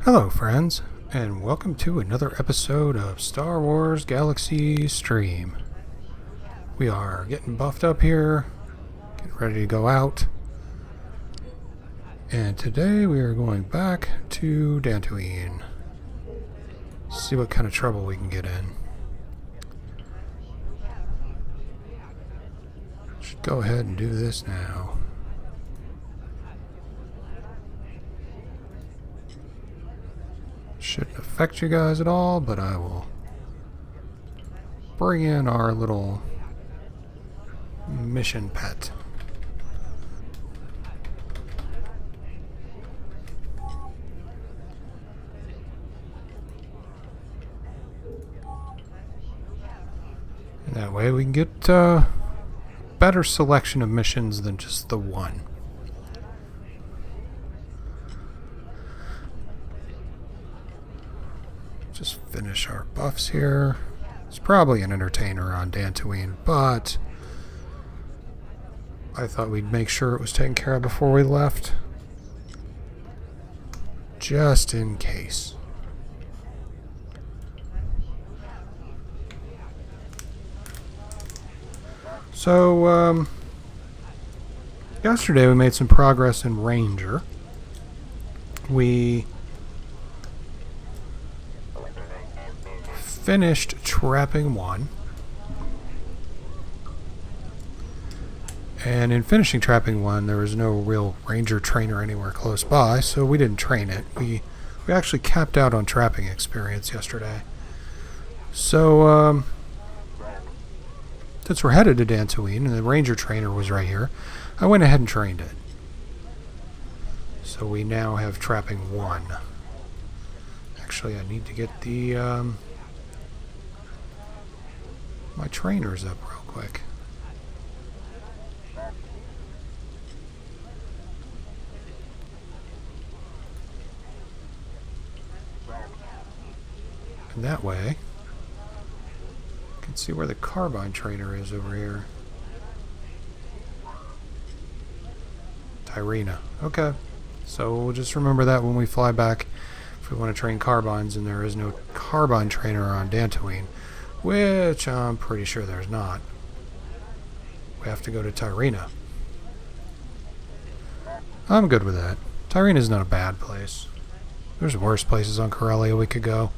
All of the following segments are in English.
Hello friends, and welcome to another episode of Star Wars Galaxies stream. We are getting buffed up here, getting ready to go out, and today we are going back to Dantooine. See what kind of trouble we can get in. Should go ahead and do this now. Shouldn't affect you guys at all, but I will bring in our little mission pet. And that way we can get a better selection of missions than just the one. Just finish our buffs here. It's probably an entertainer on Dantooine, but I thought we'd make sure it was taken care of before we left. Just in case. So, yesterday we made some progress in Ranger. We finished trapping one, and in finishing trapping one there was no real ranger trainer anywhere close by, so we didn't train it. We actually capped out on trapping experience yesterday. So since we're headed to Dantooine and the ranger trainer was right here, I went ahead and trained it. So we now have trapping one. Actually, I need to get the my trainers up real quick. And that way, I can see where the Carbine trainer is over here. Tyrina. Okay. So we'll just remember that when we fly back if we want to train Carbines, and there is no Carbine trainer on Dantooine. Which I'm pretty sure there's not. We have to go to Tyrina. I'm good with that. Tyrina's not a bad place. There's worse places on Corellia we could go.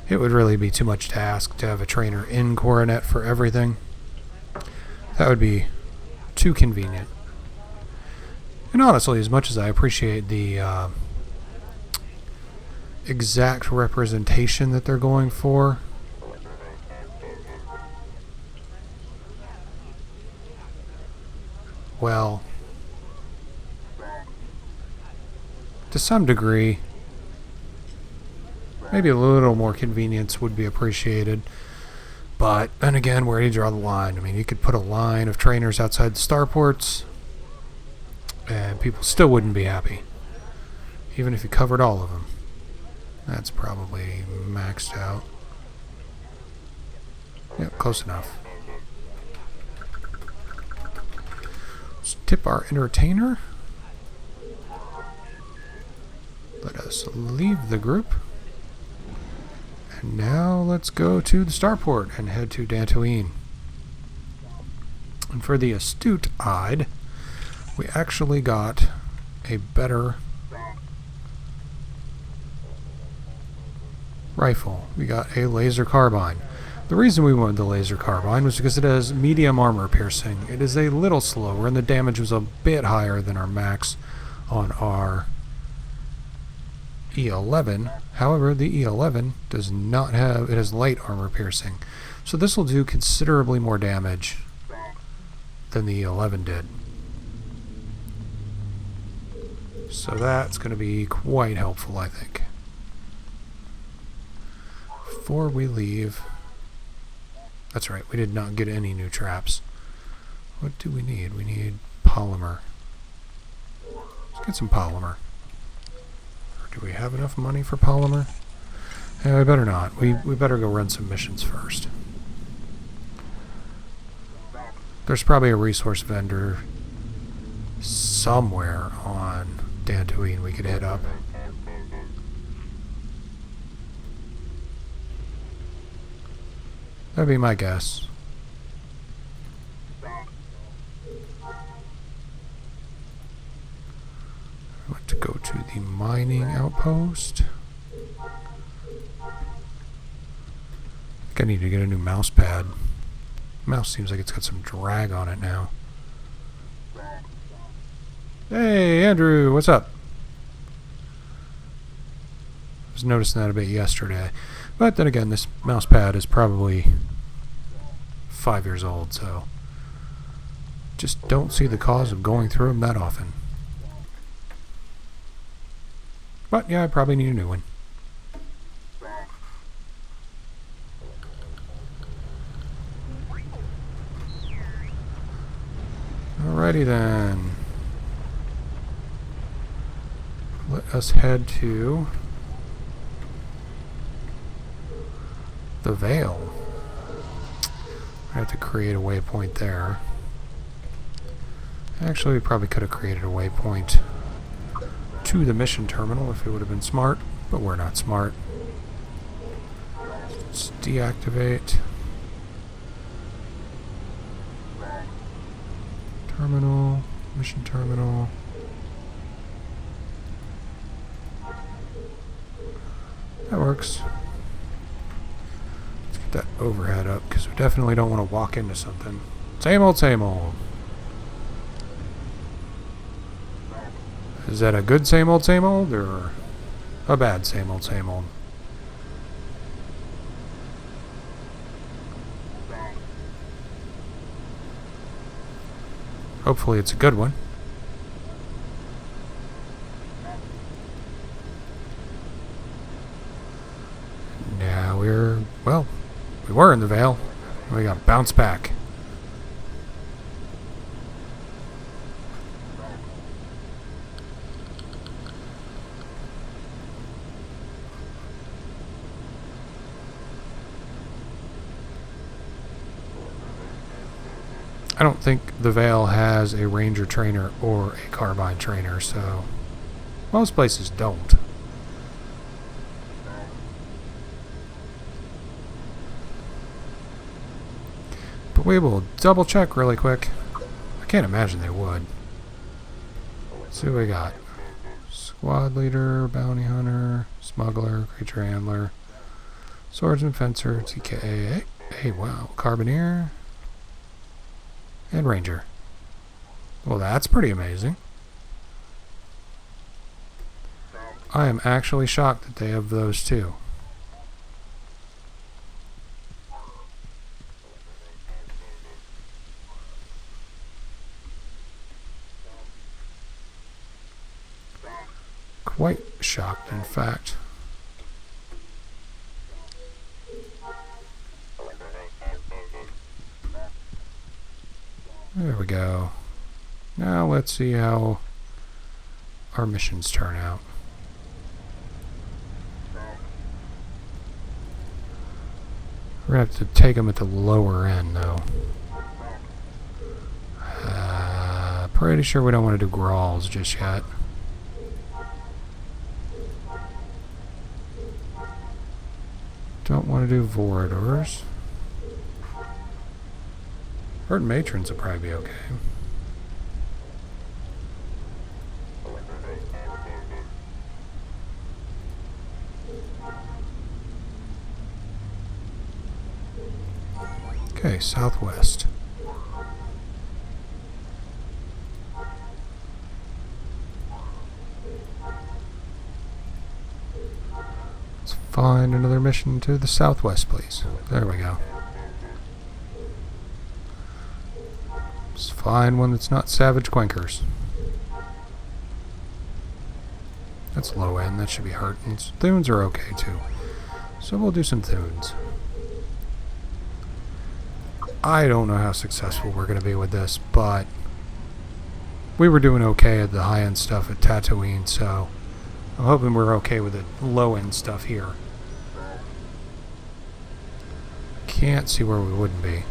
It would really be too much to ask to have a trainer in Coronet for everything. That would be too convenient. And honestly, as much as I appreciate the exact representation that they're going for, well, to some degree, maybe a little more convenience would be appreciated. But then again, where do you draw the line? I mean, you could put a line of trainers outside the starports, and people still wouldn't be happy, even if you covered all of them. That's probably maxed out. Yep, close enough. Let's tip our entertainer. Let us leave the group. And now let's go to the starport and head to Dantooine. And for the astute-eyed, we actually got a better rifle. We got a laser carbine. The reason we wanted the laser carbine was because it has medium armor piercing. It is a little slower, and the damage was a bit higher than our max on our E11. However, the E11 does not have, it has light armor piercing. So this will do considerably more damage than the E11 did. So that's going to be quite helpful, I think. Before we leave... That's right, we did not get any new traps. What do we need? We need polymer. Let's get some polymer. Or do we have enough money for polymer? Yeah, we better not. We better go run some missions first. There's probably a resource vendor somewhere on Dantooine we could hit up. That'd be my guess. I want to go to the mining outpost. I think I need to get a new mouse pad. Mouse seems like it's got some drag on it now. Hey, Andrew, what's up? I was noticing that a bit yesterday. But then again, this mouse pad is probably 5 years old, so just don't see the cause of going through them that often. But yeah, I probably need a new one. Alrighty then. Let us head to the Vale. I have to create a waypoint there. Actually, we probably could have created a waypoint to the mission terminal if it would have been smart, but we're not smart. Let's deactivate. Terminal, mission terminal. That works. Let's get that overhead up because we definitely don't want to walk into something. Same old, same old. Is that a good same old, or a bad same old, same old? Hopefully it's a good one. Now well, we were in the Vale. We got bounced back. I don't think the Vale has a Ranger trainer or a Carbine trainer, so most places don't. But we will double check really quick. I can't imagine they would. Let's see what we got. Squad leader, bounty hunter, smuggler, creature handler, swordsman, fencer, TKA. Hey, wow, carbineer. And Ranger. Well, that's pretty amazing. I am actually shocked that they have those too. Quite shocked, in fact. There we go. Now let's see how our missions turn out. We're going to have to take them at the lower end, though. Pretty sure we don't want to do Grawls just yet. Don't want to do Voradors. Herd Matrons will probably be okay. Okay, southwest. Let's find another mission to the southwest, please. There we go. Let's find one that's not Savage Quankers. That's low end, that should be Hurtons. Thunes are okay too. So we'll do some Thunes. I don't know how successful we're going to be with this, but we were doing okay at the high-end stuff at Dantooine, so I'm hoping we're okay with the low-end stuff here. Can't see where we wouldn't be.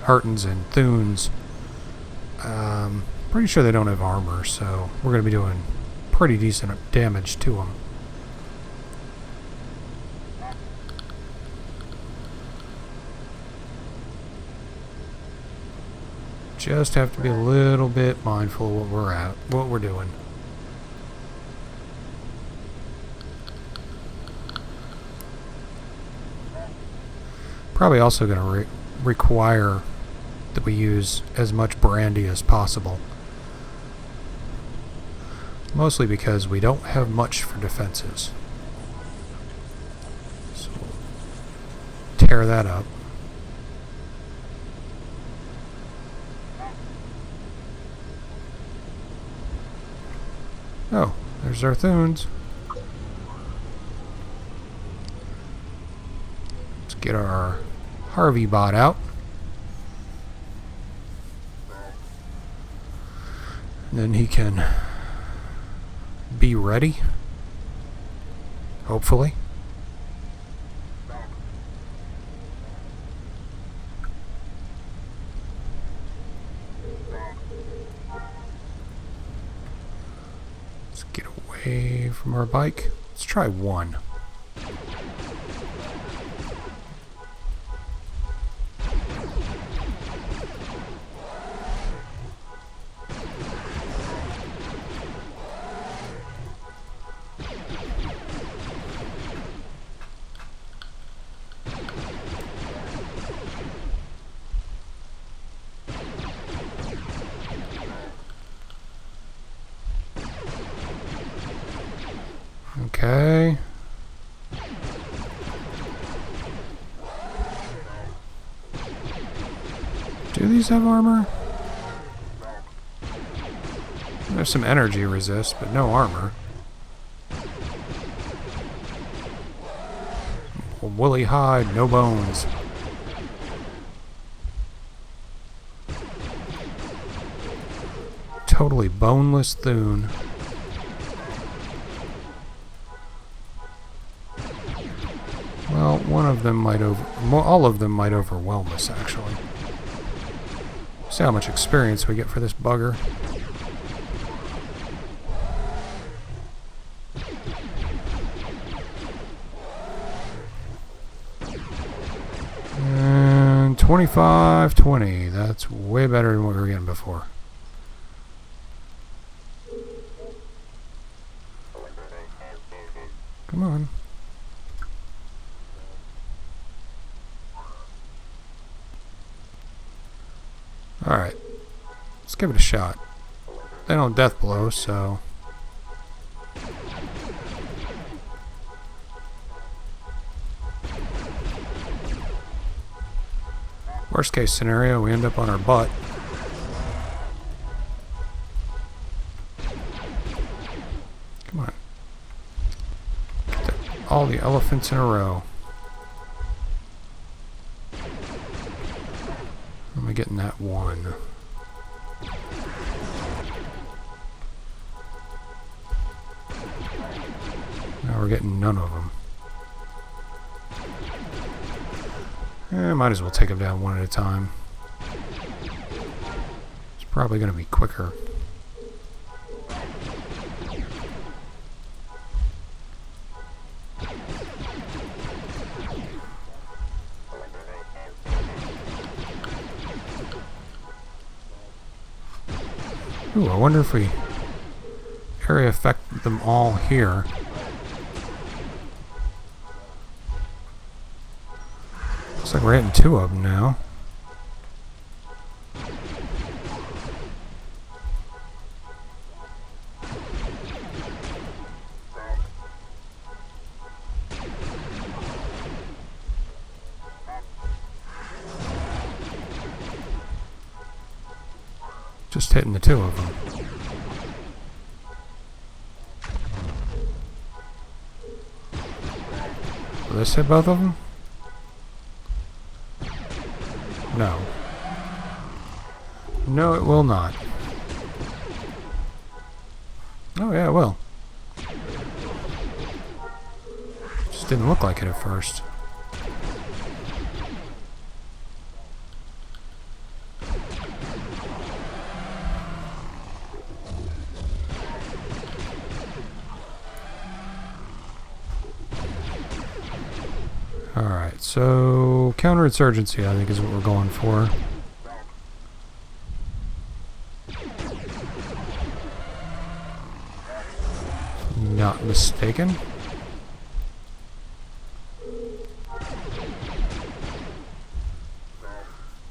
Hartons and Thunes. Pretty sure they don't have armor, so we're going to be doing pretty decent damage to them. Just have to be a little bit mindful of what we're doing. Probably also going to require that we use as much brandy as possible. Mostly because we don't have much for defenses. So we'll tear that up. Oh, there's our Thunes. Let's get our Harvey bot out. And then he can be ready. Hopefully. Let's get away from our bike. Let's try one. Okay. Do these have armor? There's some energy resist, but no armor. Woolly hide, no bones. Totally boneless Thune. Well, one of them might all of them might overwhelm us, actually. See how much experience we get for this bugger. And 25-20. That's way better than what we were getting before. Come on. Alright. Let's give it a shot. They don't death blow, so... Worst case scenario, we end up on our butt. Come on. Get all the elephants in a row. Am I getting that one? Now we're getting none of them. Might as well take them down one at a time. It's probably going to be quicker. Ooh, I wonder if we area affect them all here. Looks like we're hitting two of them now. Just hitting the two of them. Will this hit both of them? No. No, it will not. Oh, yeah, it will. Just didn't look like it at first. Alright, so counterinsurgency I think is what we're going for. Not mistaken.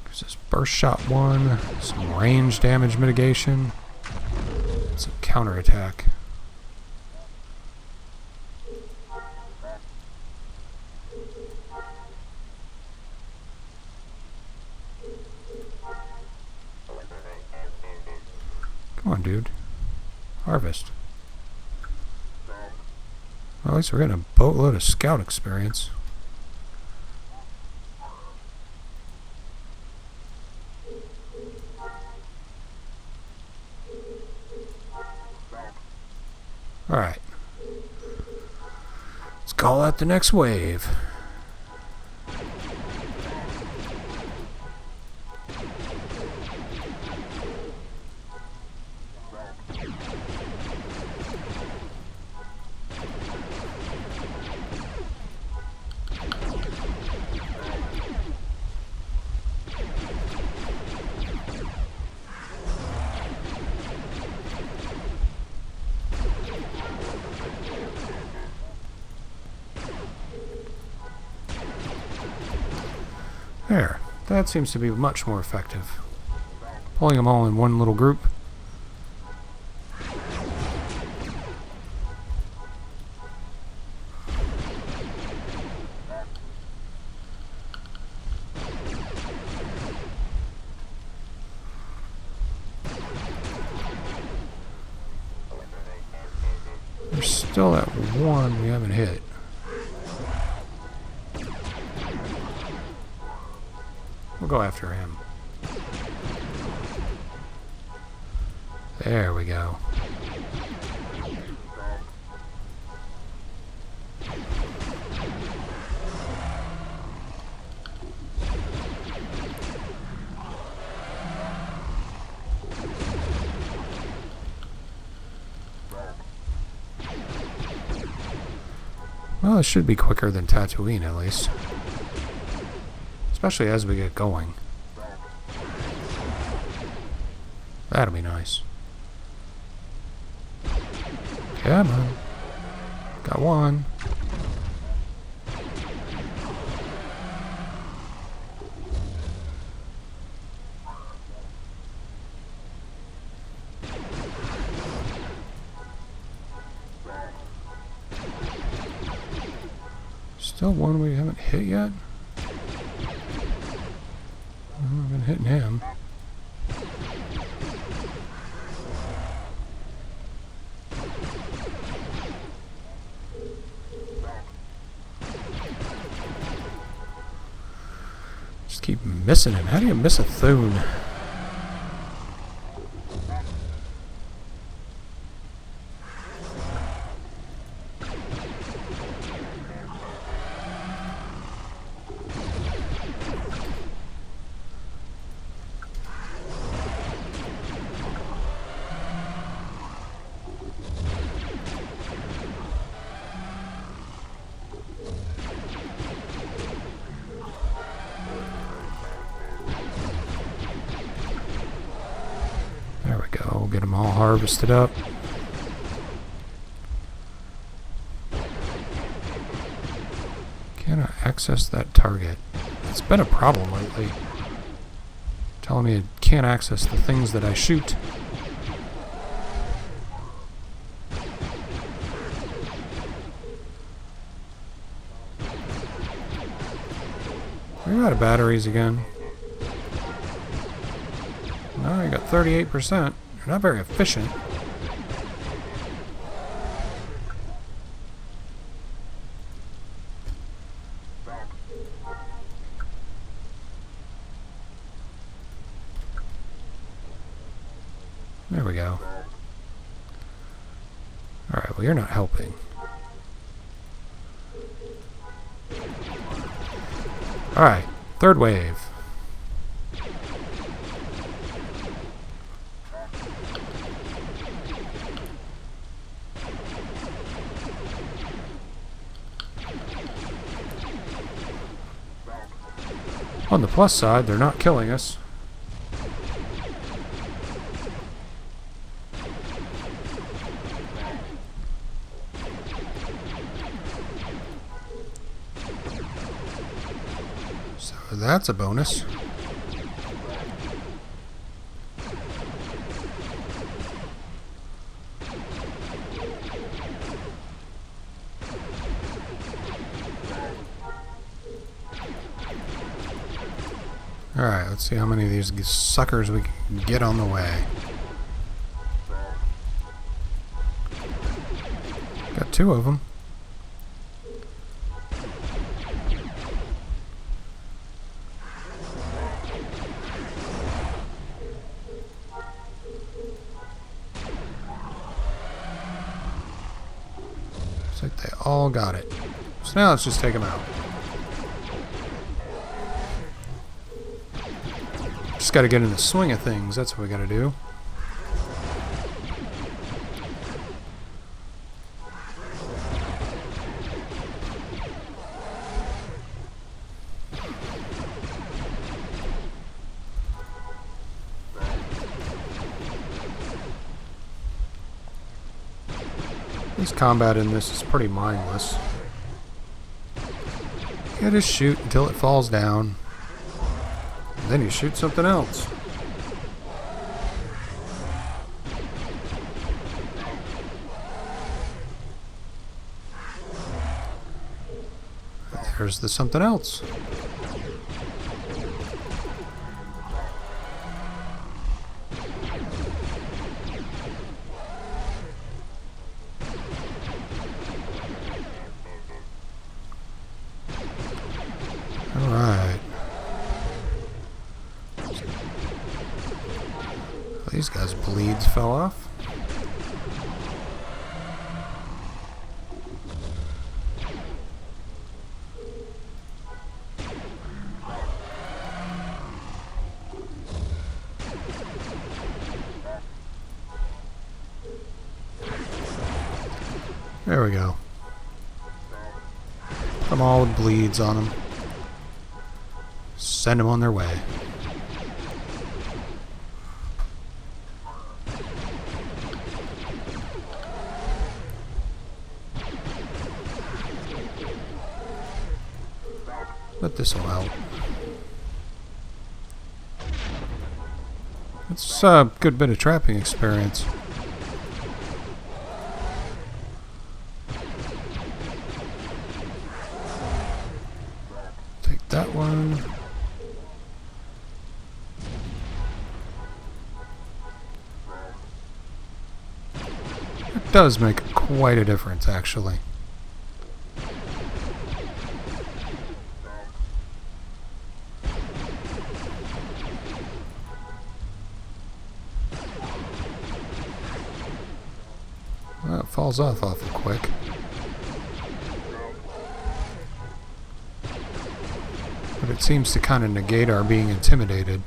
There's this burst shot one, some range damage mitigation, some counterattack. Come on, dude. Harvest. Well, at least we're getting a boatload of scout experience. Alright. Let's call out the next wave. There. That seems to be much more effective. Pulling them all in one little group. There's still that one we haven't hit. We'll go after him. There we go. Well, it should be quicker than Dantooine, at least. Especially as we get going. That'll be nice. Come on. Got one. Still one we haven't hit yet? I've been hitting him. Just keep missing him. How do you miss a Thune? Get them all harvested up. Can I access that target? It's been a problem lately. Telling me it can't access the things that I shoot. We're out of batteries again. No, I got 38%. Not very efficient. There we go. Alright, well, you're not helping. Alright, third wave. On the plus side, they're not killing us. So that's a bonus. Alright, let's see how many of these suckers we can get on the way. Got 2 of them. Looks like they all got it. So now let's just take them out. Just got to get in the swing of things. That's what we got to do. This combat in this is pretty mindless. You just shoot until it falls down. Then you shoot something else. There's the something else. All right. These guys' bleeds fell off. There we go. Put them all with bleeds on them. Send them on their way. But this will help. It's a good bit of trapping experience. Take that one. It does make quite a difference, actually. Well, it falls off awful quick. But it seems to kind of negate our being intimidated.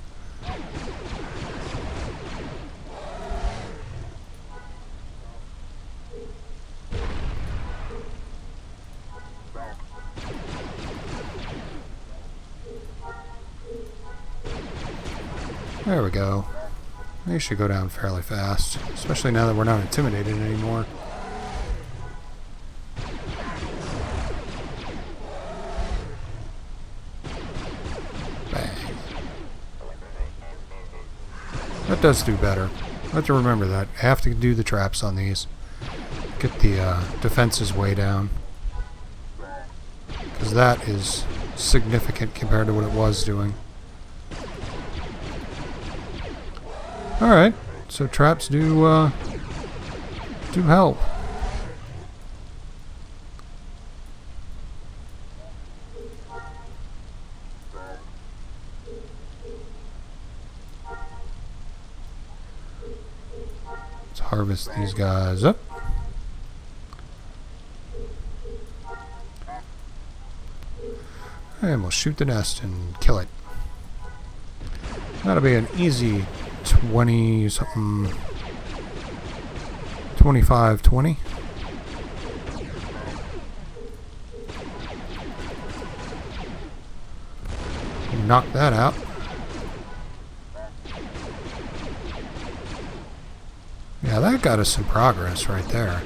There we go. They should go down fairly fast, especially now that we're not intimidated anymore. Bang. That does do better. I have to remember that. I have to do the traps on these. Get the defenses way down. Because that is significant compared to what it was doing. Alright, so traps do help. Let's harvest these guys up. And we'll shoot the nest and kill it. That'll be an easy 20 something, 25-20. knock that out. Yeah, that got us some progress right there.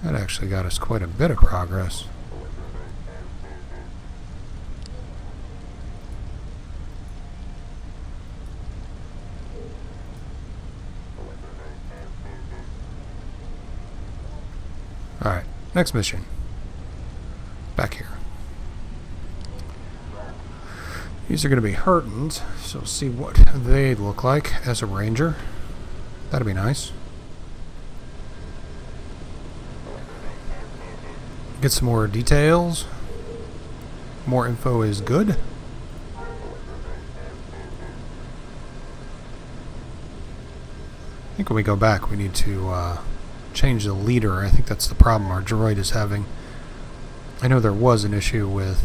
That actually got us quite a bit of progress. Alright, next mission. Back here. These are going to be Hurtons, so see what they look like as a ranger. That'd be nice. Get some more details. More info is good. I think when we go back we need to change the leader. I think that's the problem our droid is having. I know there was an issue with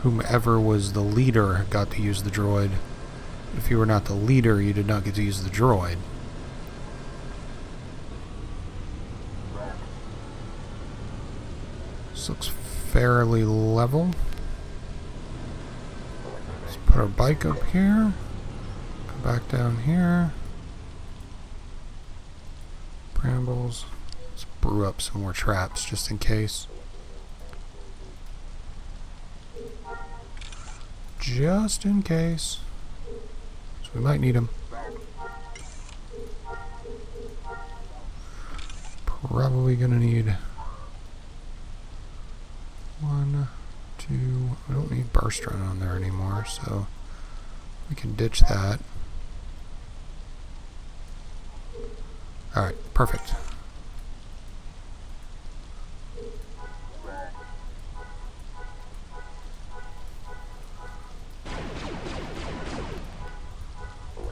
whomever was the leader got to use the droid. If you were not the leader, you did not get to use the droid. This looks fairly level. Let's put our bike up here. Go back down here. Brambles. Let's brew up some more traps just in case. Just in case. So we might need them. Probably gonna need 1, 2. I don't need burst run on there anymore, so we can ditch that. Alright, perfect.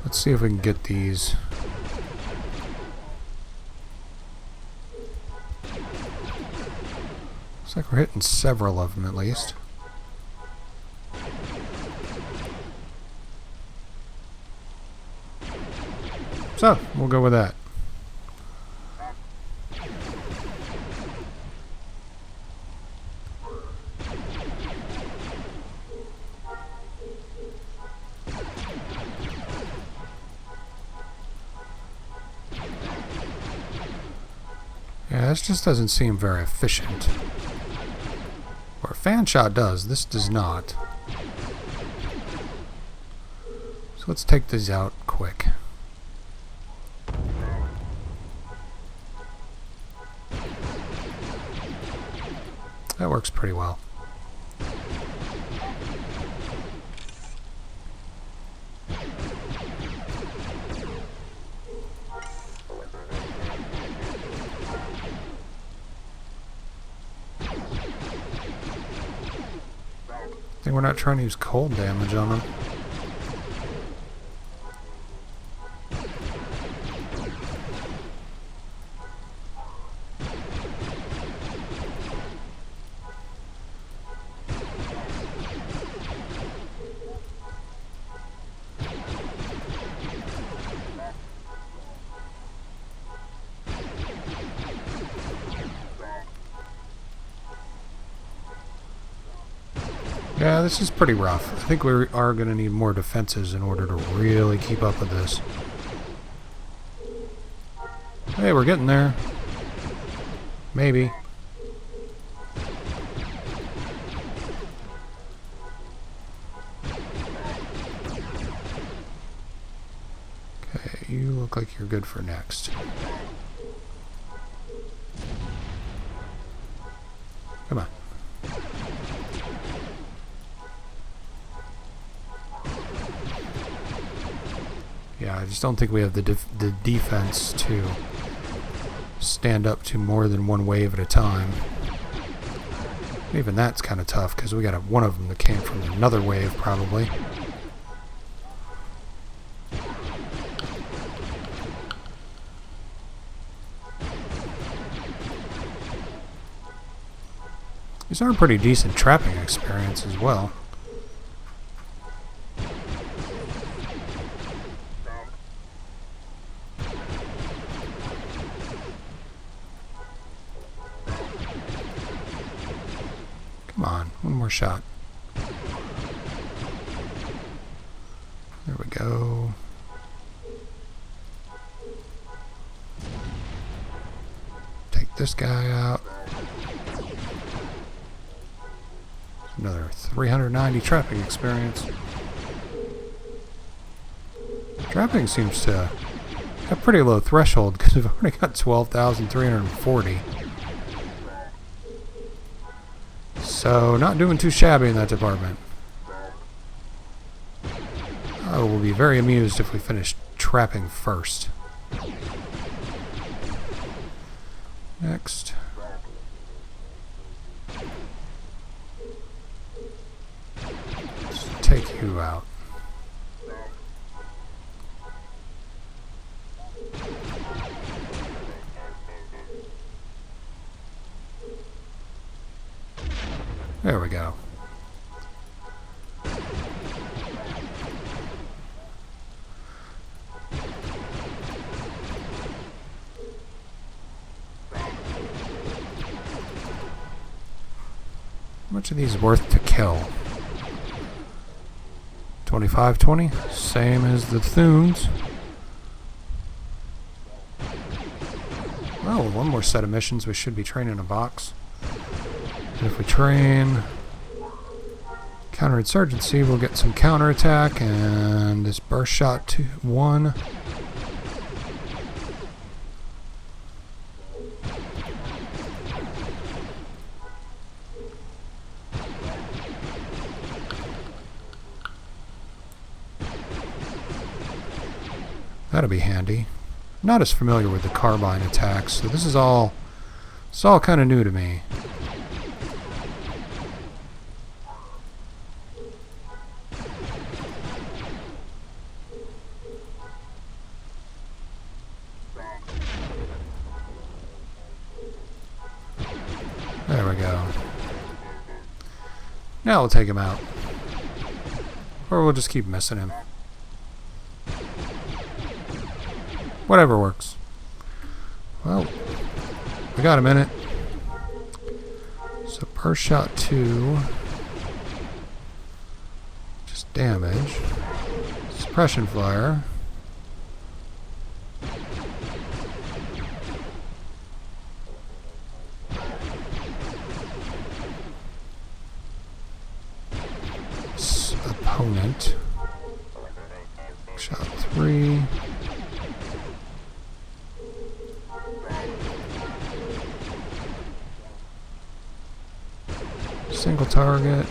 Let's see if we can get these. Looks like we're hitting several of them at least. So, we'll go with that. Yeah, this just doesn't seem very efficient. Or fan shot does, this does not. So let's take these out quick. That works pretty well. I think we're not trying to use cold damage on them. Yeah, this is pretty rough. I think we are going to need more defenses in order to really keep up with this. Hey, we're getting there. Maybe. Okay, you look like you're good for next. Come on. Yeah, I just don't think we have the defense to stand up to more than one wave at a time. Even that's kind of tough because we got one of them that came from another wave probably. These are a pretty decent trapping experience as well. Come on, one more shot. There we go. Take this guy out. Another 390 trapping experience. Trapping seems to have pretty low threshold because we've already got 12,340. So not doing too shabby in that department. I will be very amused if we finish trapping first. Next. Let's take you out. There we go. How much are these worth to kill? 25-20, same as the Thunes. Well, one more set of missions, we should be training a box. And if we train counterinsurgency, we'll get some counterattack and this burst shot to 1. That'll be handy. I'm not as familiar with the carbine attacks, so this is all kind of new to me. There we go. Now we'll take him out. Or we'll just keep missing him. Whatever works. Well, we got a minute. So burst shot 2. Just damage. Suppression fire. Opponent. Shot 3. Single target.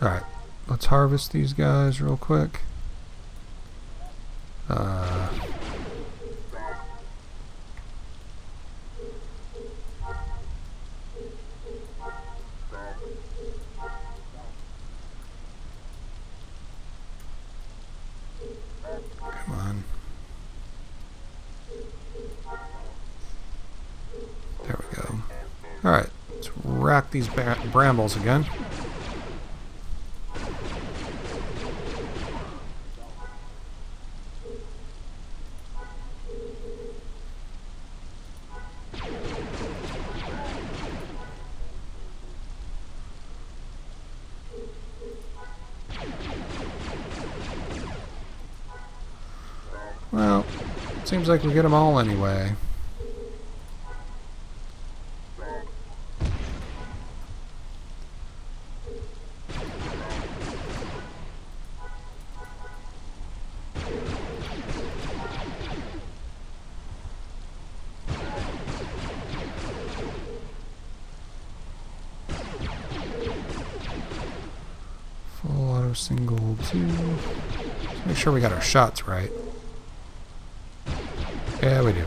Alright, let's harvest these guys real quick. Come on. There we go. Alright, let's rack these brambles again. Well, seems like we get them all anyway. Full auto single 2. Let's make sure we got our shots right. Yeah, we do.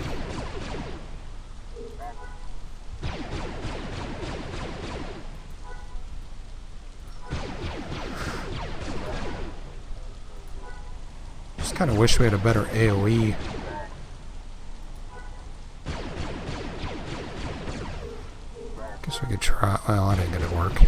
Just kind of wish we had a better AoE. Guess we could try. Well, I didn't get it work.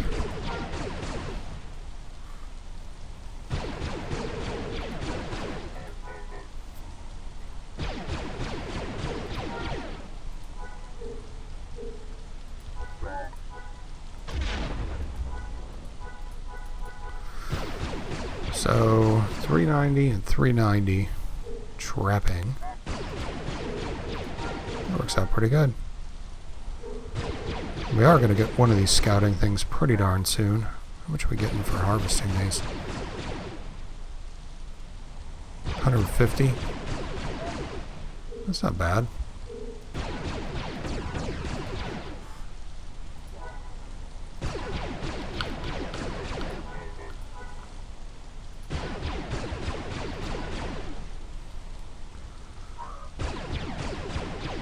So 390 and 390 trapping. That works out pretty good. We are going to get one of these scouting things pretty darn soon. How much are we getting for harvesting these? 150. That's not bad.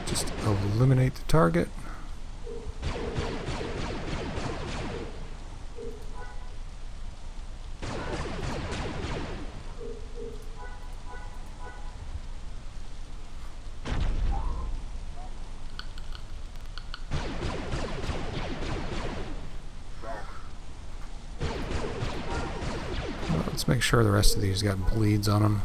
Just eliminate the target. Let's make sure the rest of these got bleeds on them.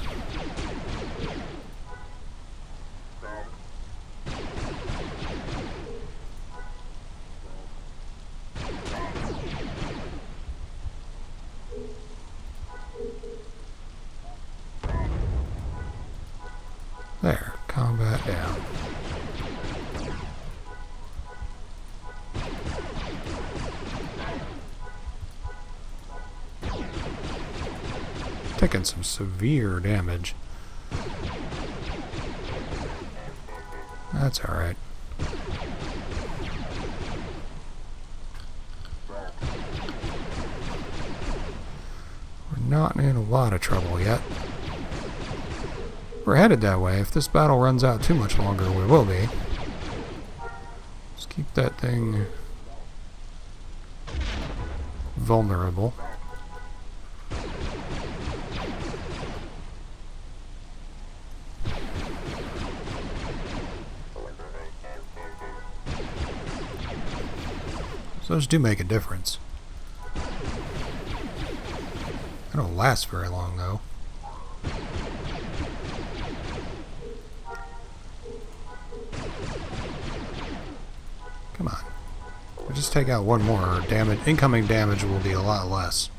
There, combat down. Taking some severe damage. That's alright. We're not in a lot of trouble yet. We're headed that way. If this battle runs out too much longer, we will be. Just keep that thing vulnerable. So those do make a difference. They don't last very long, though. Come on. We'll just take out one more. Damage, incoming damage will be a lot less.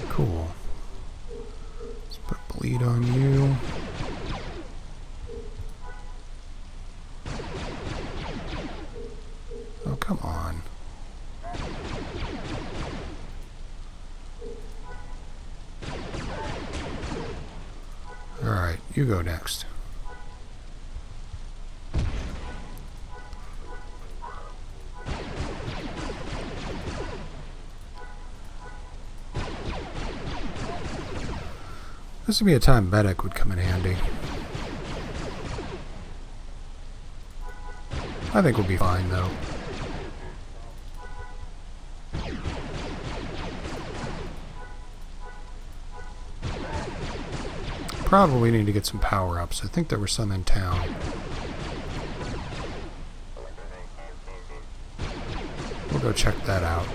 Cool. Let's put bleed on you. Oh, come on. Alright, you go next. This would be a time medic would come in handy. I think we'll be fine, though. Probably need to get some power-ups. I think there were some in town. We'll go check that out.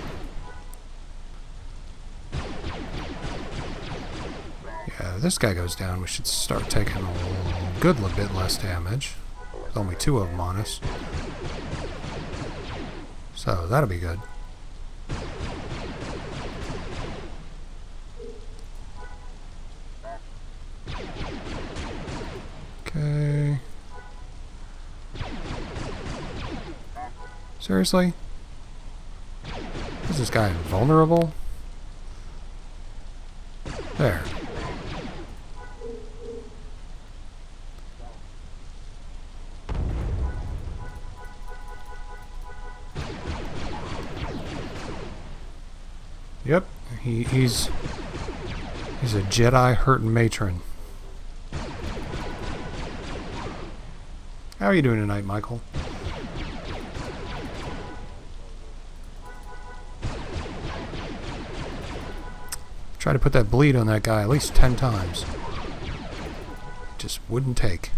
Yeah, this guy goes down. We should start taking a good little bit less damage. With only 2 of them on us. So, that'll be good. Okay. Seriously? Is this guy invulnerable? There. Yep, he's a Jedi hurting matron. How are you doing tonight, Michael? Try to put that bleed on that guy at least 10 times. Just wouldn't take.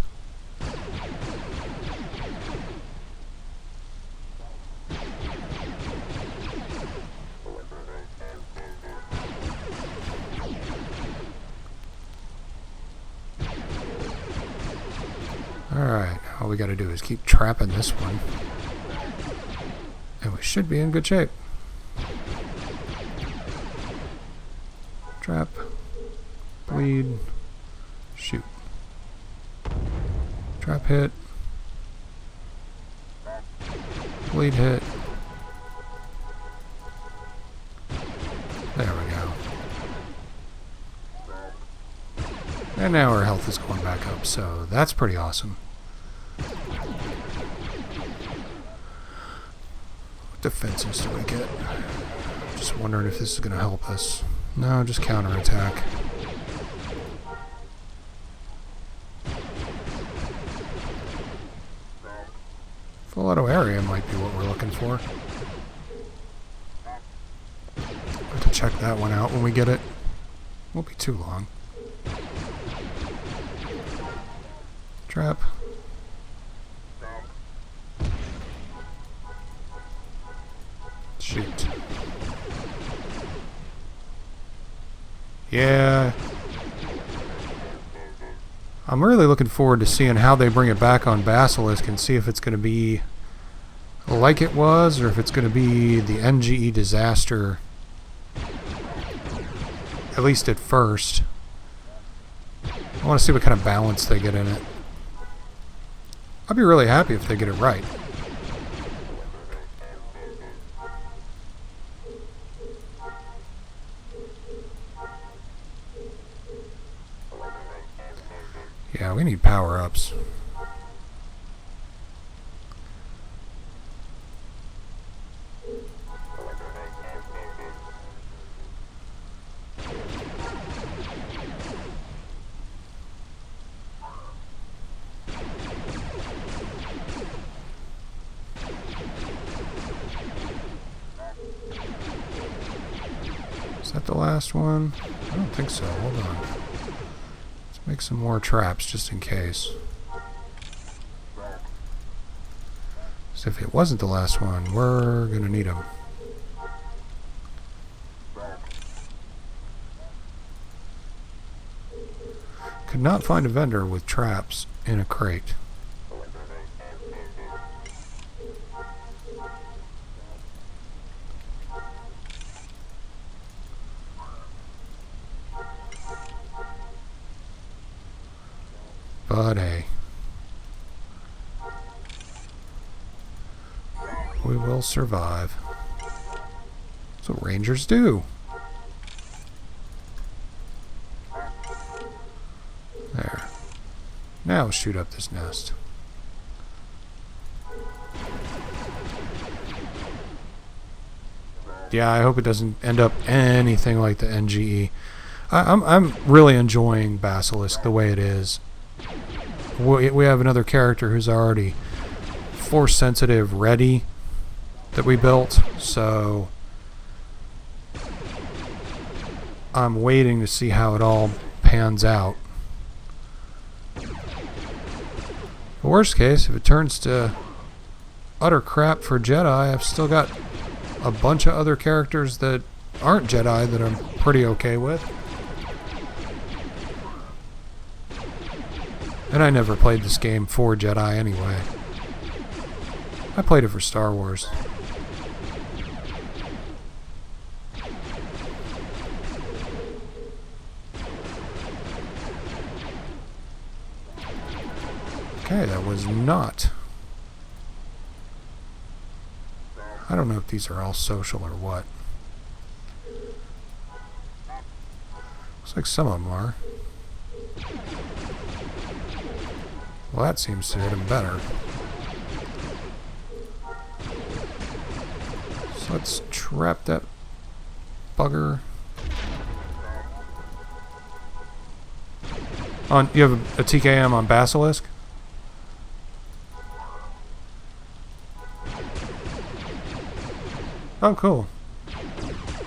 we got to do is keep trapping this one. And we should be in good shape. Trap. Bleed. Shoot. Trap hit. Bleed hit. There we go. And now our health is going back up, so that's pretty awesome. What defenses do we get? Just wondering if this is going to help us. No, just counterattack. Full auto area might be what we're looking for. Have to check that one out when we get it. Won't be too long. Trap. Shoot. Yeah. I'm really looking forward to seeing how they bring it back on Basilisk and see if it's going to be like it was or if it's going to be the NGE disaster, at least at first. I want to see what kind of balance they get in it. I'd be really happy if they get it right. Yeah, we need power-ups. Is that the last one? I don't think so. Hold on. Let's make some more traps just in case. So if it wasn't the last one, we're going to need them. Could not find a vendor with traps in a crate. But hey, we will survive. That's what Rangers do. There. Now shoot up this nest. Yeah, I hope it doesn't end up anything like the NGE. I'm really enjoying Basilisk the way it is. We have another character who's already force sensitive ready that we built, so I'm waiting to see how it all pans out. The worst case, if it turns to utter crap for Jedi, I've still got a bunch of other characters that aren't Jedi that I'm pretty okay with. And I never played this game for Jedi anyway. I played it for Star Wars. Okay, that was not. I don't know if these are all social or what. Looks like some of them are. Well, that seems to hit him better. So let's trap that bugger. On, you have a TKM on Basilisk? Oh, cool.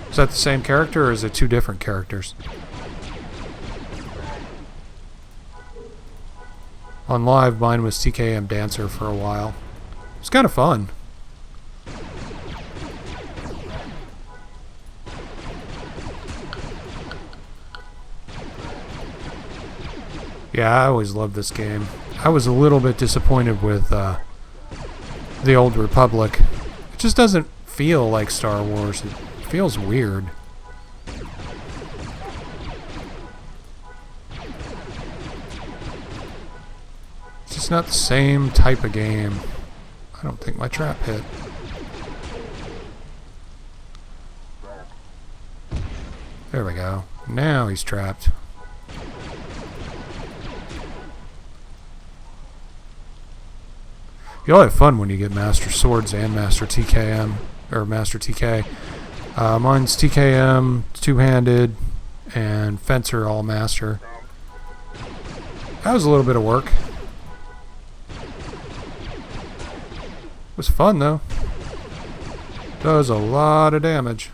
Is that the same character or is it two different characters? On live, mine was TKM Dancer for a while. It was kind of fun. Yeah, I always loved this game. I was a little bit disappointed with the Old Republic. It just doesn't feel like Star Wars. It feels weird. It's just not the same type of game. I don't think my trap hit. There we go. Now he's trapped. You'll have fun when you get Master Swords and Master TKM, or Master TK. Mine's TKM, two-handed, and Fencer all Master. That was a little bit of work. It was fun, though. Does a lot of damage.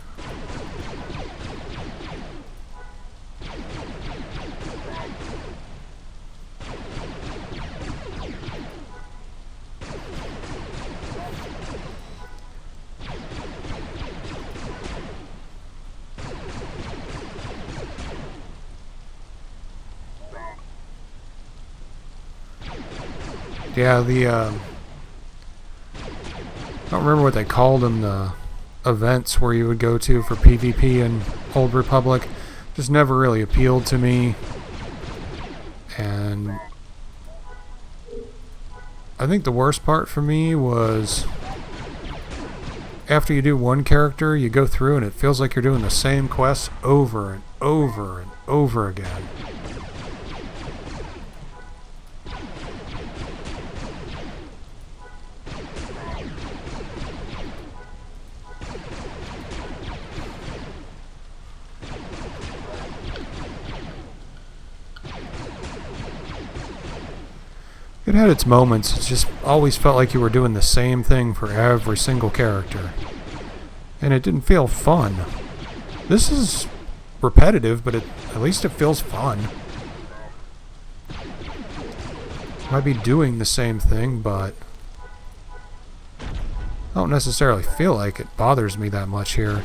Yeah, I don't remember what they called them, the events where you would go to for PvP in Old Republic. Just never really appealed to me. And I think the worst part for me was after you do one character, you go through and it feels like you're doing the same quests over and over and over again. It had its moments. It just always felt like you were doing the same thing for every single character. And it didn't feel fun. This is repetitive, but at least it feels fun. Might be doing the same thing, but I don't necessarily feel like it bothers me that much here.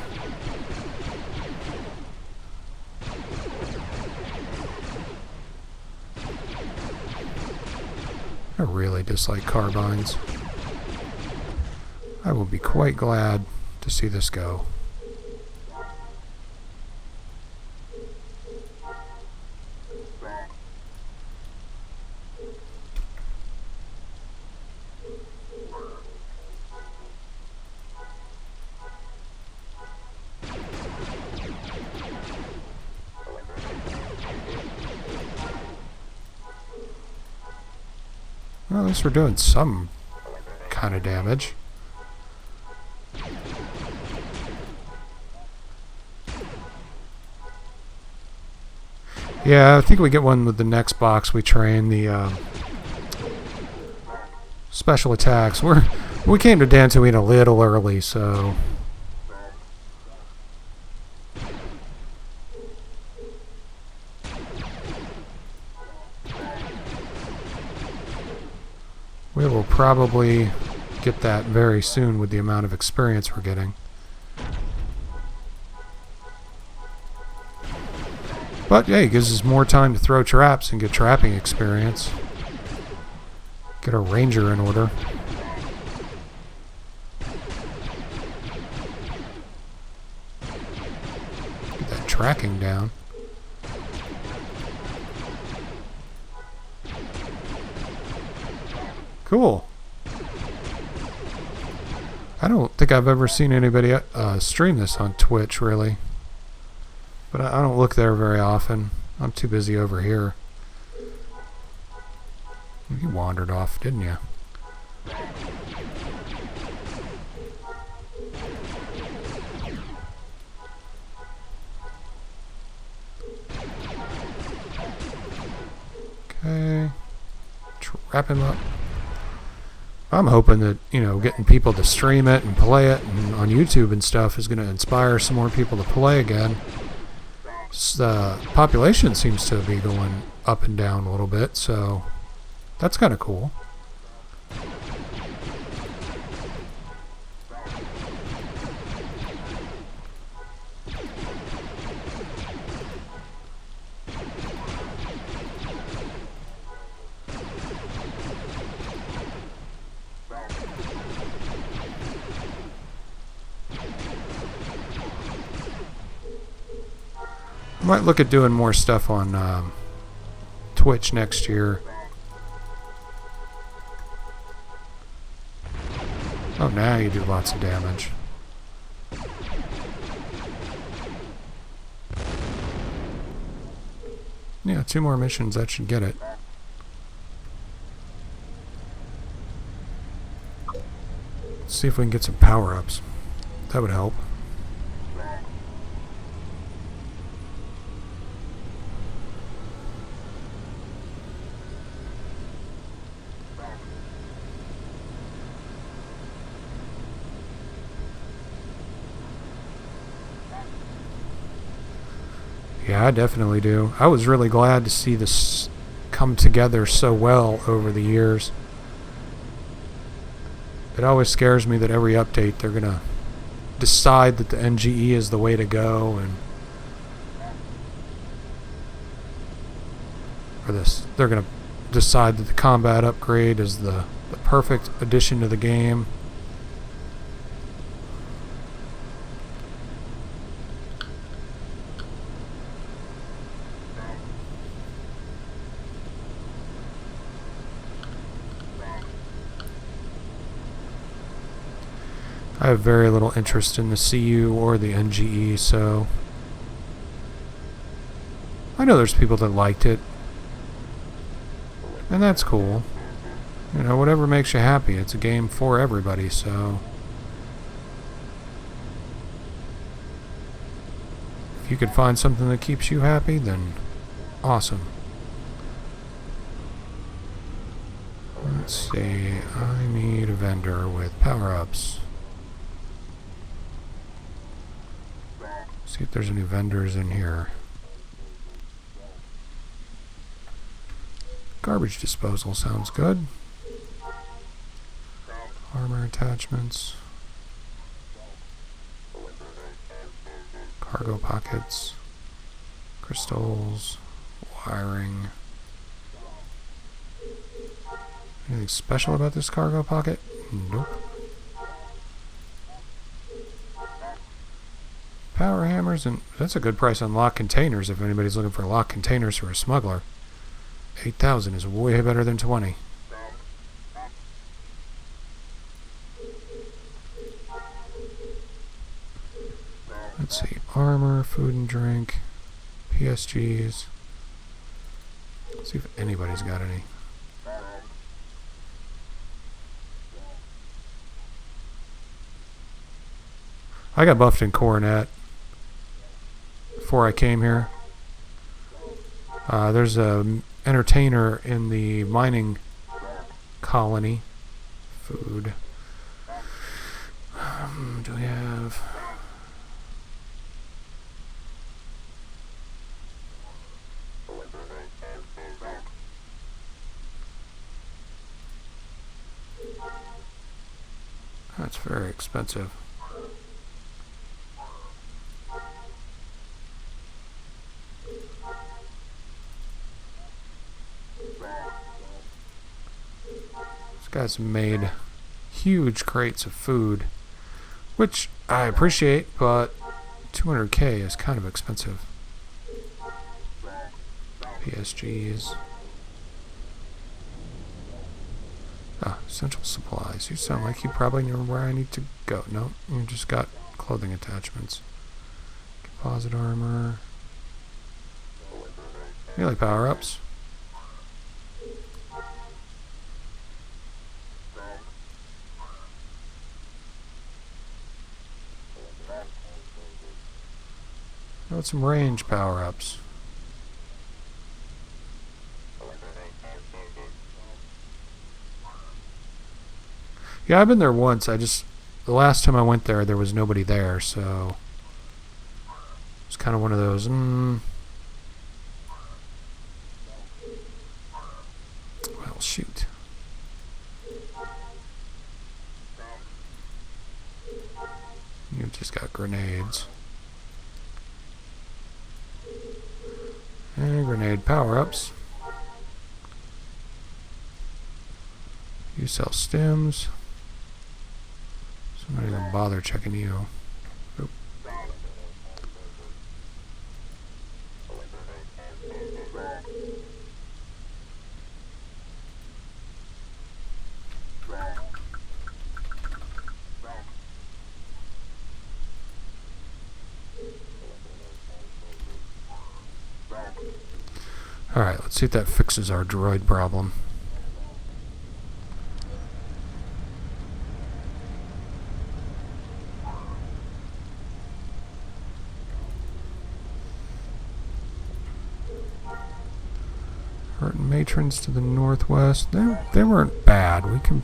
I really dislike Carbines. I will be quite glad to see this go. Well, at least we're doing some kind of damage. Yeah, I think we get one with the next box we train, the special attacks. We came to Dantooine a little early, so we will probably get that very soon with the amount of experience we're getting. But yeah, it gives us more time to throw traps and get trapping experience. Get our ranger in order. Get that tracking down. Cool. I don't think I've ever seen anybody stream this on Twitch, really. But I don't look there very often. I'm too busy over here. You wandered off, didn't you? Okay. Trap him up. I'm hoping that, you know, getting people to stream it and play it and on YouTube and stuff is going to inspire some more people to play again. The population seems to be going up and down a little bit, so that's kind of cool. Might look at doing more stuff on Twitch next year. Oh, now you do lots of damage. Yeah, 2 more missions, that should get it. Let's see if we can get some power-ups. That would help. Yeah, I definitely do. I was really glad to see this come together so well over the years. It always scares me that every update they're going to decide that the NGE is the way to go, and they're going to decide that the combat upgrade is the perfect addition to the game. I have very little interest in the CU or the NGE, so I know there's people that liked it, and that's cool. You know, whatever makes you happy. It's a game for everybody, so if you could find something that keeps you happy, then awesome. Let's see, I need a vendor with power-ups. See if there's any vendors in here. Garbage disposal sounds good. Armor attachments. Cargo pockets. Crystals. Wiring. Anything special about this cargo pocket? Nope. Power hammers, and that's a good price on locked containers if anybody's looking for locked containers for a smuggler. 8,000 is way better than 20. Let's see, armor, food and drink, PSGs. Let's see if anybody's got any. I got buffed in Coronet before I came here. There's a entertainer in the mining colony. Food. Do we have... That's very expensive. Guys made huge crates of food, which I appreciate, but 200k is kind of expensive. PSGs. Essential supplies. You sound like you probably know where I need to go. No, you just got clothing attachments. Composite armor. Melee power-ups. Got some range power-ups. Yeah, I've been there once. The last time I went there, there was nobody there, so it's kind of one of those. Well, shoot. You've just got grenades. And grenade power-ups. You sell stims. So I'm not even bother checking you. Oop. Alright, let's see if that fixes our droid problem. Matrons to the northwest. They weren't bad. We can...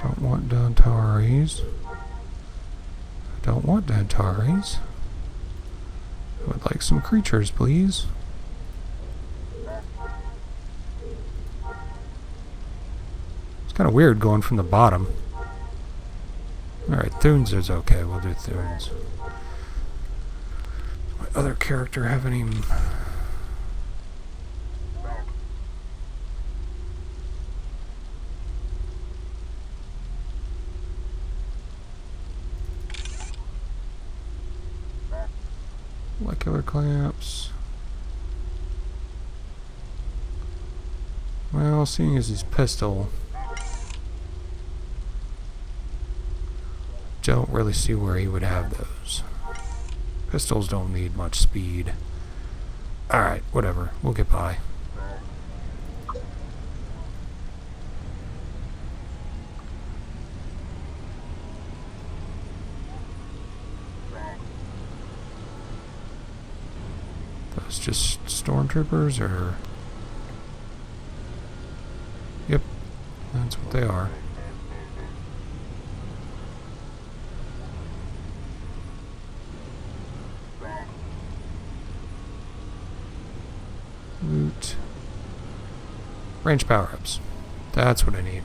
Don't want Dantaris. I don't want Dantaris. I would like some creatures, please. It's kind of weird going from the bottom. Alright, Thunes is okay. We'll do Thunes. My other character have any... molecular clamps. Well, seeing as he's pistol... Don't really see where he would have those. Pistols don't need much speed. Alright, whatever. We'll get by. Those just stormtroopers, or... Yep, that's what they are. Loot. Range power-ups. That's what I need.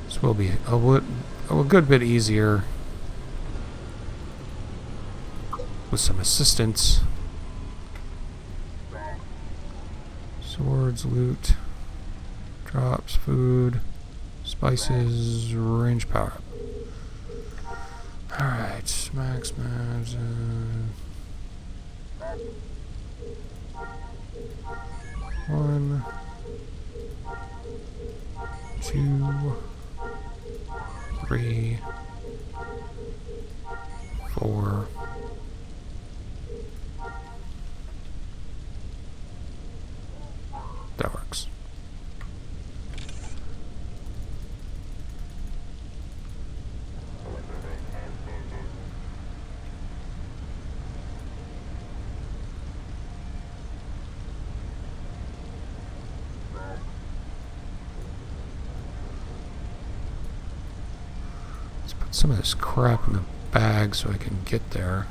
This will be a good bit easier with some assistance. Swords, loot, drops, food, spices, range power up. Alright, max. 1, 2, 3, 4. That works. Let's put some of this crap in the bag so I can get there.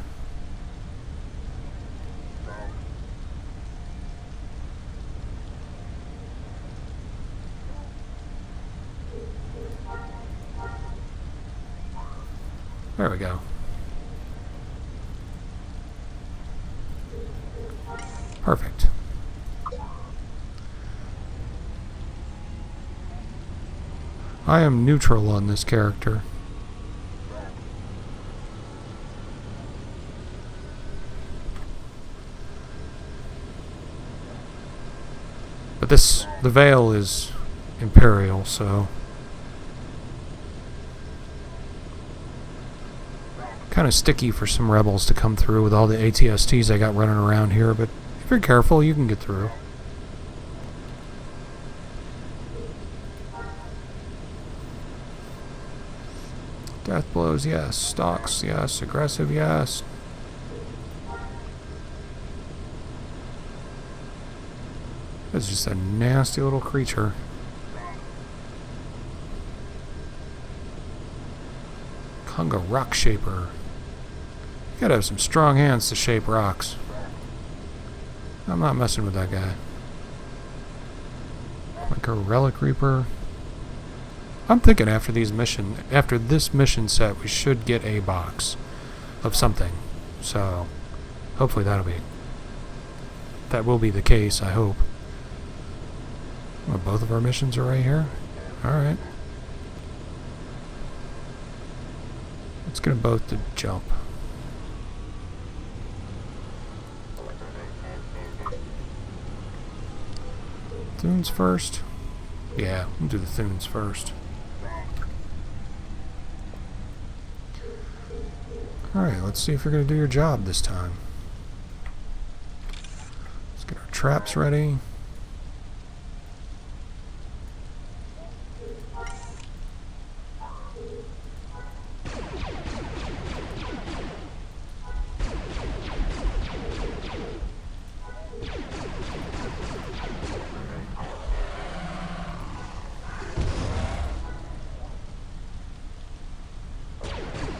There we go. Perfect. I am neutral on this character. But the Veil is Imperial, so... kind of sticky for some rebels to come through with all the ATSTs I got running around here, but if you're careful, you can get through. Death blows, yes. Stalks, yes. Aggressive, yes. It's just a nasty little creature. Conga Rock Shaper. You gotta have some strong hands to shape rocks. I'm not messing with that guy. Like a Relic Reaper. I'm thinking after this mission set, we should get a box of something. So, hopefully that will be the case, I hope. Well, both of our missions are right here. Alright. Let's get them both to jump. Thunes first? Yeah, we'll do the Thunes first. Alright, let's see if you're going to do your job this time. Let's get our traps ready.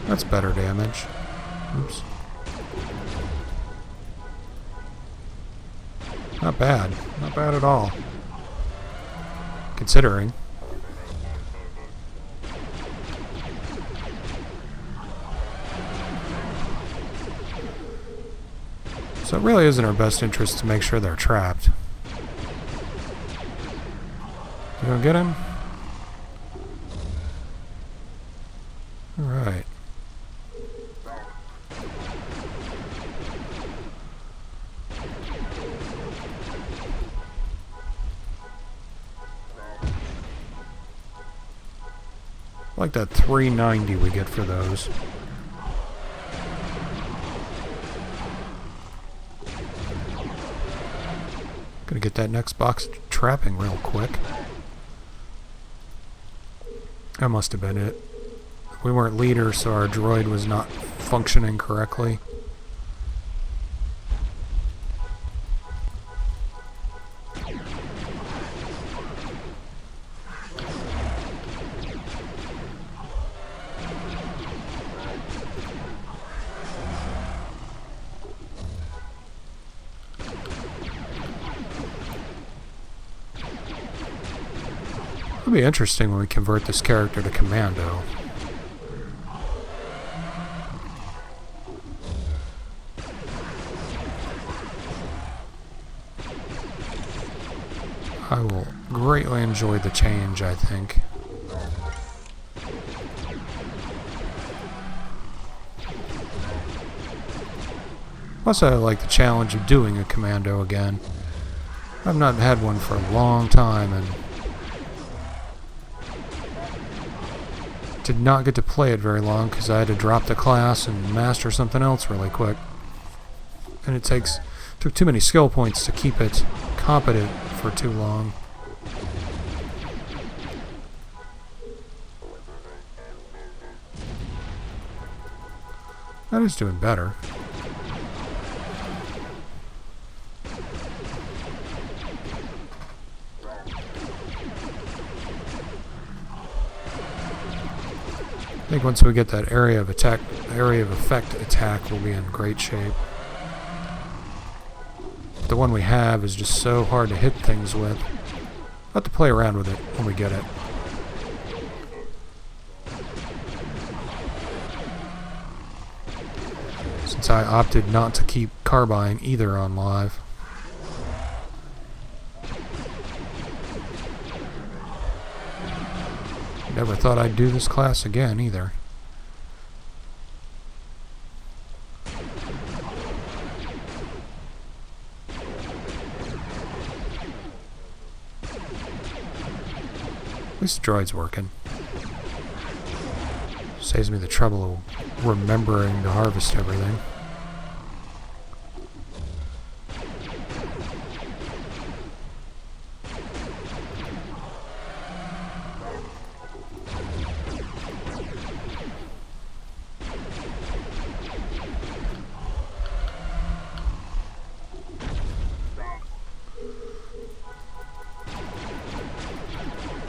That's better damage. Oops. Not bad. Not bad at all. Considering. So it really is in our best interest to make sure they're trapped. You gonna get him? Alright. I like that 390 we get for those. Gonna get that next box trapping real quick. That must have been it. We weren't leaders, so our droid was not functioning correctly. It'll be interesting when we convert this character to Commando. I will greatly enjoy the change, I think. Plus, I like the challenge of doing a Commando again. I've not had one for a long time, and did not get to play it very long because I had to drop the class and master something else really quick. And it took too many skill points to keep it competent for too long. That is doing better. I think once we get that area of effect attack, we'll be in great shape. The one we have is just so hard to hit things with. I'll have to play around with it when we get it. Since I opted not to keep Carbine either on live. Never thought I'd do this class again either. At least the droid's working. Saves me the trouble of remembering to harvest everything.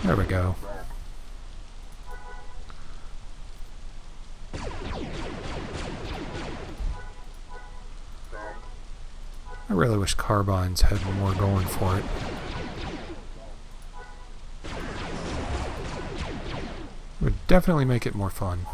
There we go. I really wish Carbines had more going for it. It would definitely make it more fun.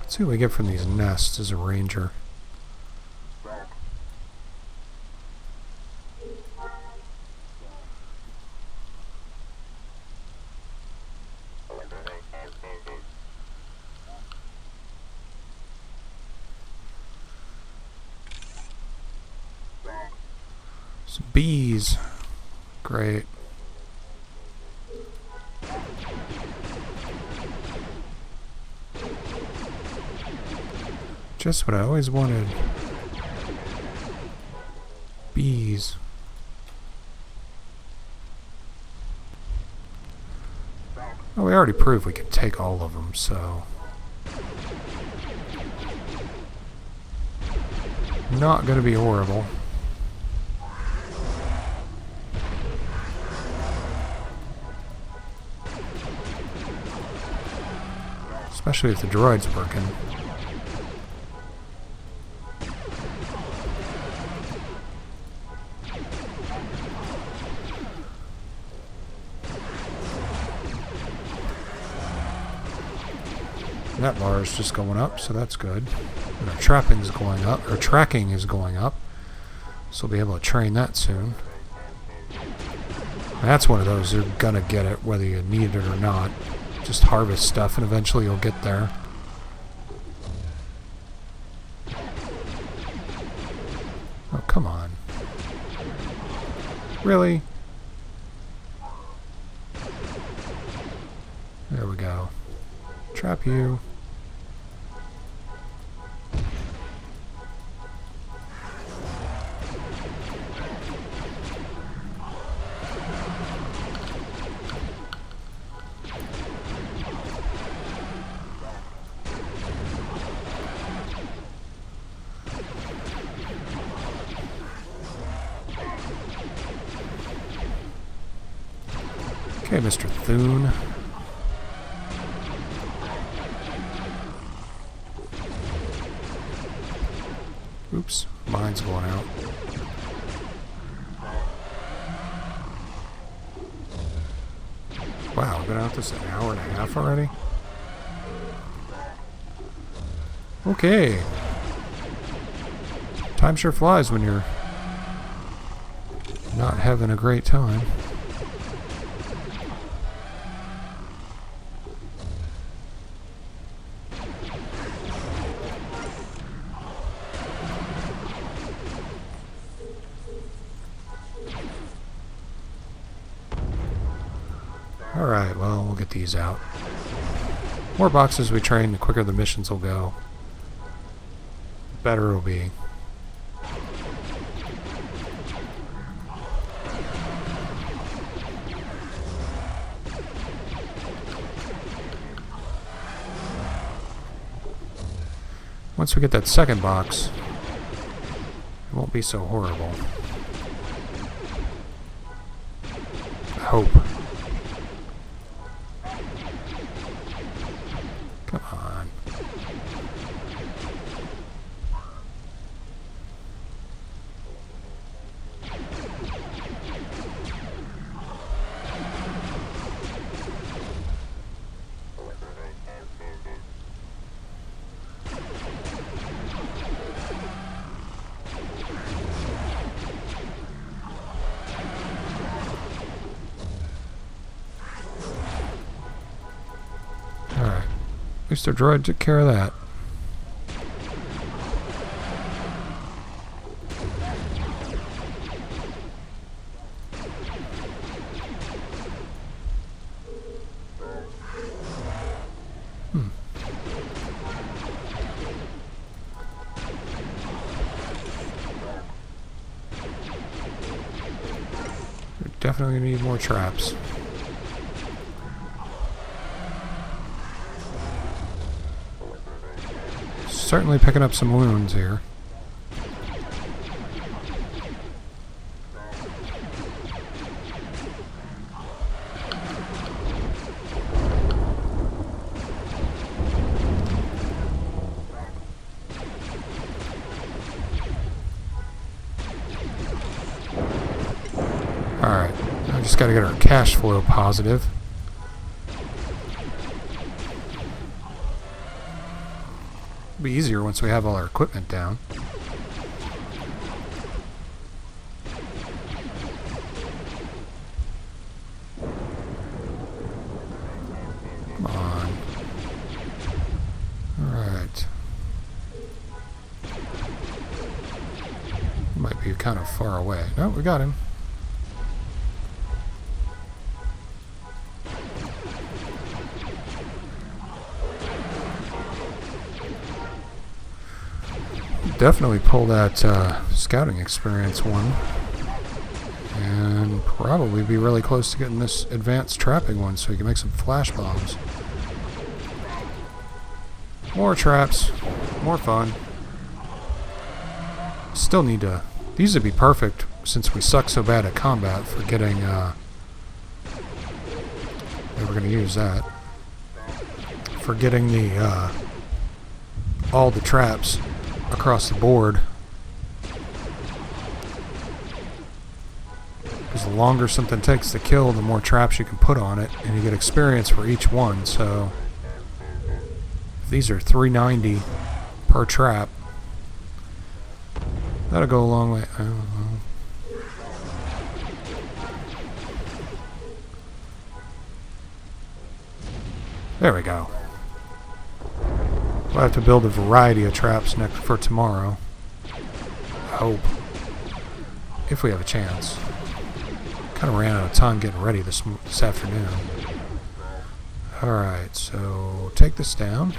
Let's see what we get from these nests as a ranger. Some bees. Great. Just what I always wanted. Bees. Well, we already proved we could take all of them, so... not going to be horrible. Especially if the droid's working. That bar is just going up, so that's good. And our trapping is going up, or tracking is going up. So we'll be able to train that soon. That's one of those, you're gonna get it whether you need it or not. Just harvest stuff and eventually you'll get there. Oh, come on. Really? There we go. Trap you. Okay, Mr. Thune. Oops, mine's going out. Wow, we've been out this an hour and a half already? Okay. Time sure flies when you're not having a great time. Alright, well, we'll get these out. More boxes we train, the quicker the missions will go. The better it'll be. Once we get that second box, it won't be so horrible. I hope. Come on. At least our droid took care of that. We're definitely gonna need more traps. Certainly picking up some wounds here. Alright, I just gotta get our cash flow positive. It'll be easier once we have all our equipment down. Come on. Alright. Might be kind of far away. No, we got him. Definitely pull that scouting experience one. And probably be really close to getting this advanced trapping one so we can make some flash bombs. More traps. More fun. Still need to... These would be perfect since we suck so bad at combat for getting... we're going to use that. For getting the... all the traps across the board. Because the longer something takes to kill, the more traps you can put on it, and you get experience for each one. So if these are $3.90 per trap, that'll go a long way. I don't know. There we go. We'll have to build a variety of traps next for tomorrow. I hope. If we have a chance. Kind of ran out of time getting ready this afternoon. Alright, so take this down.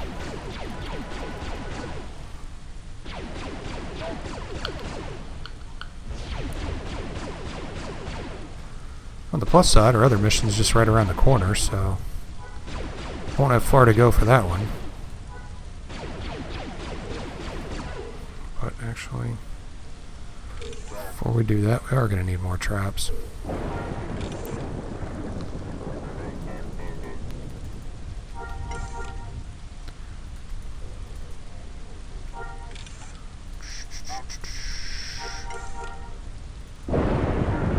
On the plus side, our other mission's just right around the corner, so won't have far to go for that one. But actually, before we do that, we are going to need more traps.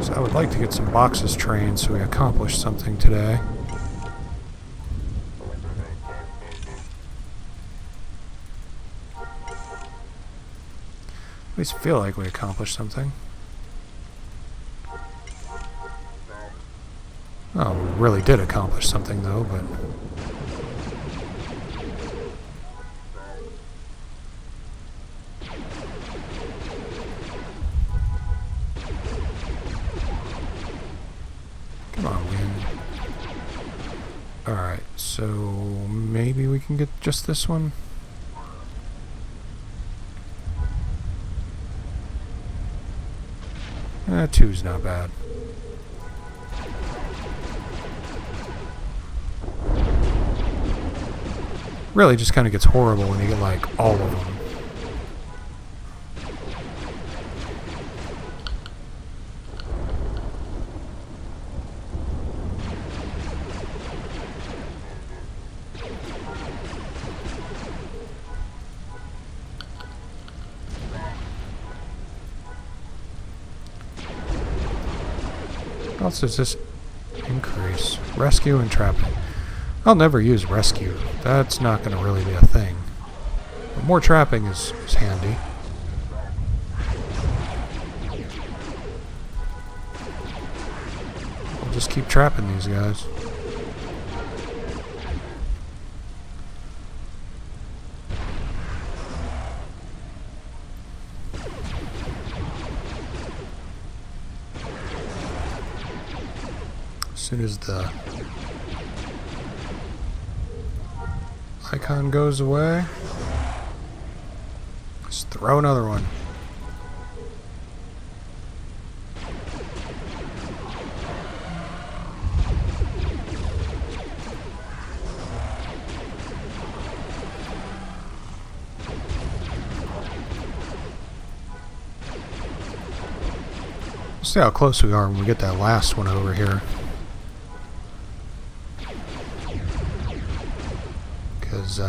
So I would like to get some boxes trained so we accomplish something today. At least feel like we accomplished something. Oh, we really did accomplish something though, but... Come on, wind. Alright, so maybe we can get just this one? Two's not bad. Really just kind of gets horrible when you get like all of them. What else does this increase? Rescue and trapping. I'll never use rescue. That's not going to really be a thing. But more trapping is handy. I'll just keep trapping these guys. As soon as the icon goes away, just throw another one. Let's see how close we are when we get that last one over here. Because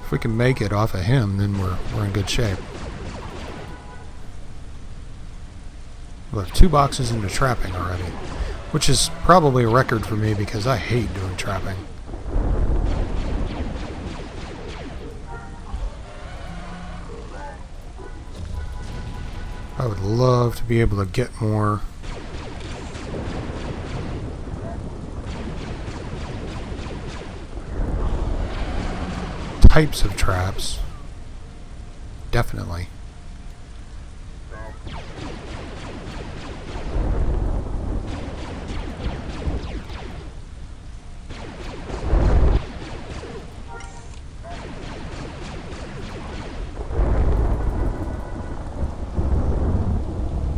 if we can make it off of him, then we're in good shape. We'll have 2 boxes into trapping already, which is probably a record for me because I hate doing trapping. I would love to be able to get more types of traps definitely.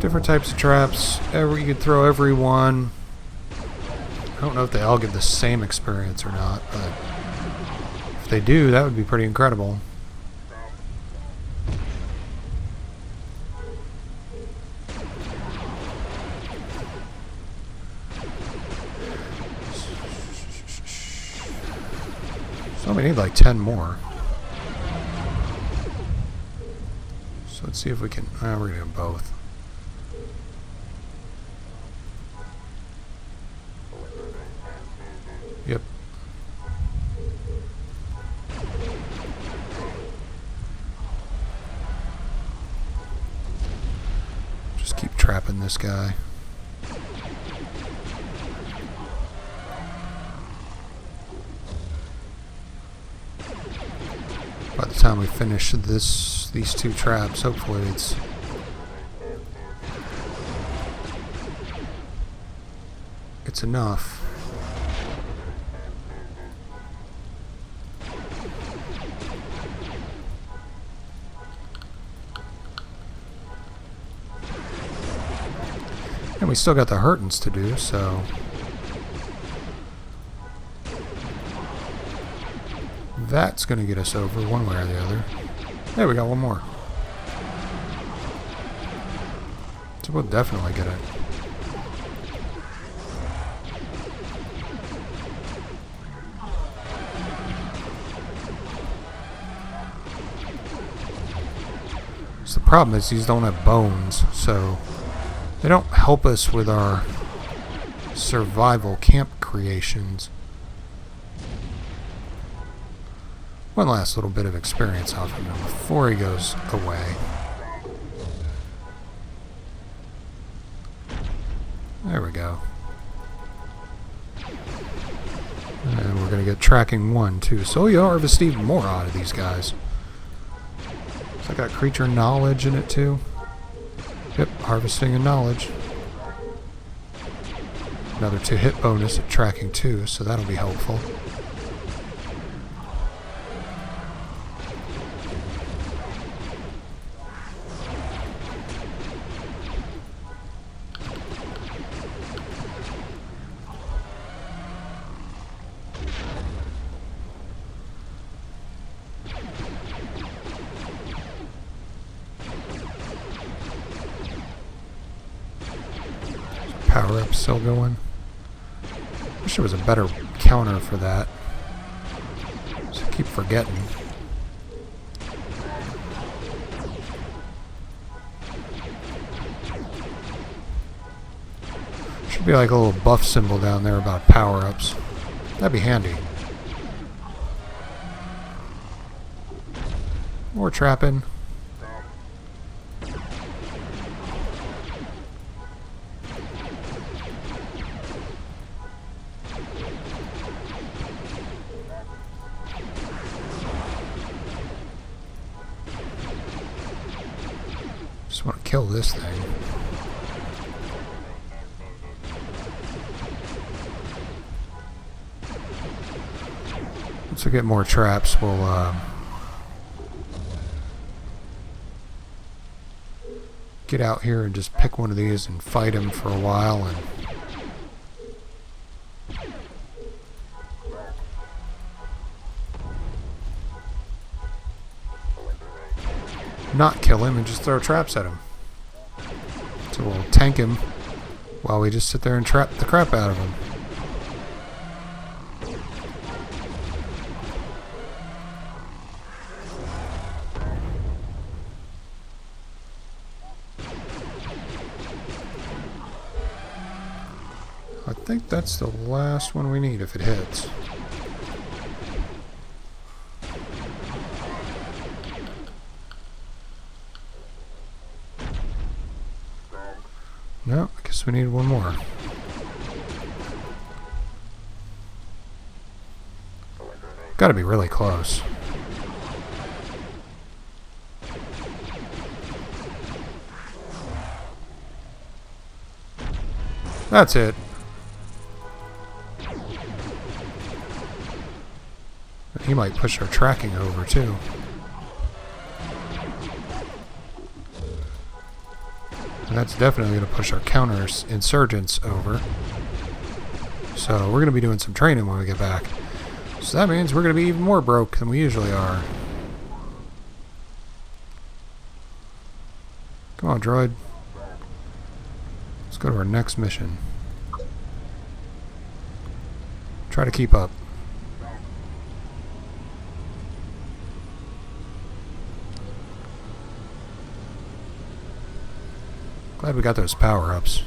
Different types of traps. You could throw every one. I don't know if they all give the same experience or not, but if they do, that would be pretty incredible. So we need like 10 more. So let's see if we can... we're going to do both. Yep. Just keep trapping this guy. By the time we finish these two traps, hopefully it's enough. And we still got the hurtins to do, so that's going to get us over one way or the other. There, we got one more. So we'll definitely get it. So the problem is these don't have bones, so they don't help us with our survival camp creations. One last little bit of experience off of him before he goes away. There we go. And we're going to get tracking 1 too. So you harvest even more out of these guys. So I got creature knowledge in it too. Yep, harvesting and knowledge. Another 2 hit bonus at tracking 2, so that'll be helpful. Power up still going. Wish there was a better counter for that. So I keep forgetting. Should be like a little buff symbol down there about power ups. That'd be handy. More trapping. Just want to kill this thing. Once we get more traps, we'll get out here and just pick one of these and fight him for a while and not kill him and just throw traps at him. So we'll tank him while we just sit there and trap the crap out of him. I think that's the last one we need if it hits. No, I guess we need one more. Gotta be really close. That's it. He might push our tracking over, too. And that's definitely going to push our counter-insurgents over. So we're going to be doing some training when we get back. So that means we're going to be even more broke than we usually are. Come on, droid. Let's go to our next mission. Try to keep up. Glad we got those power-ups.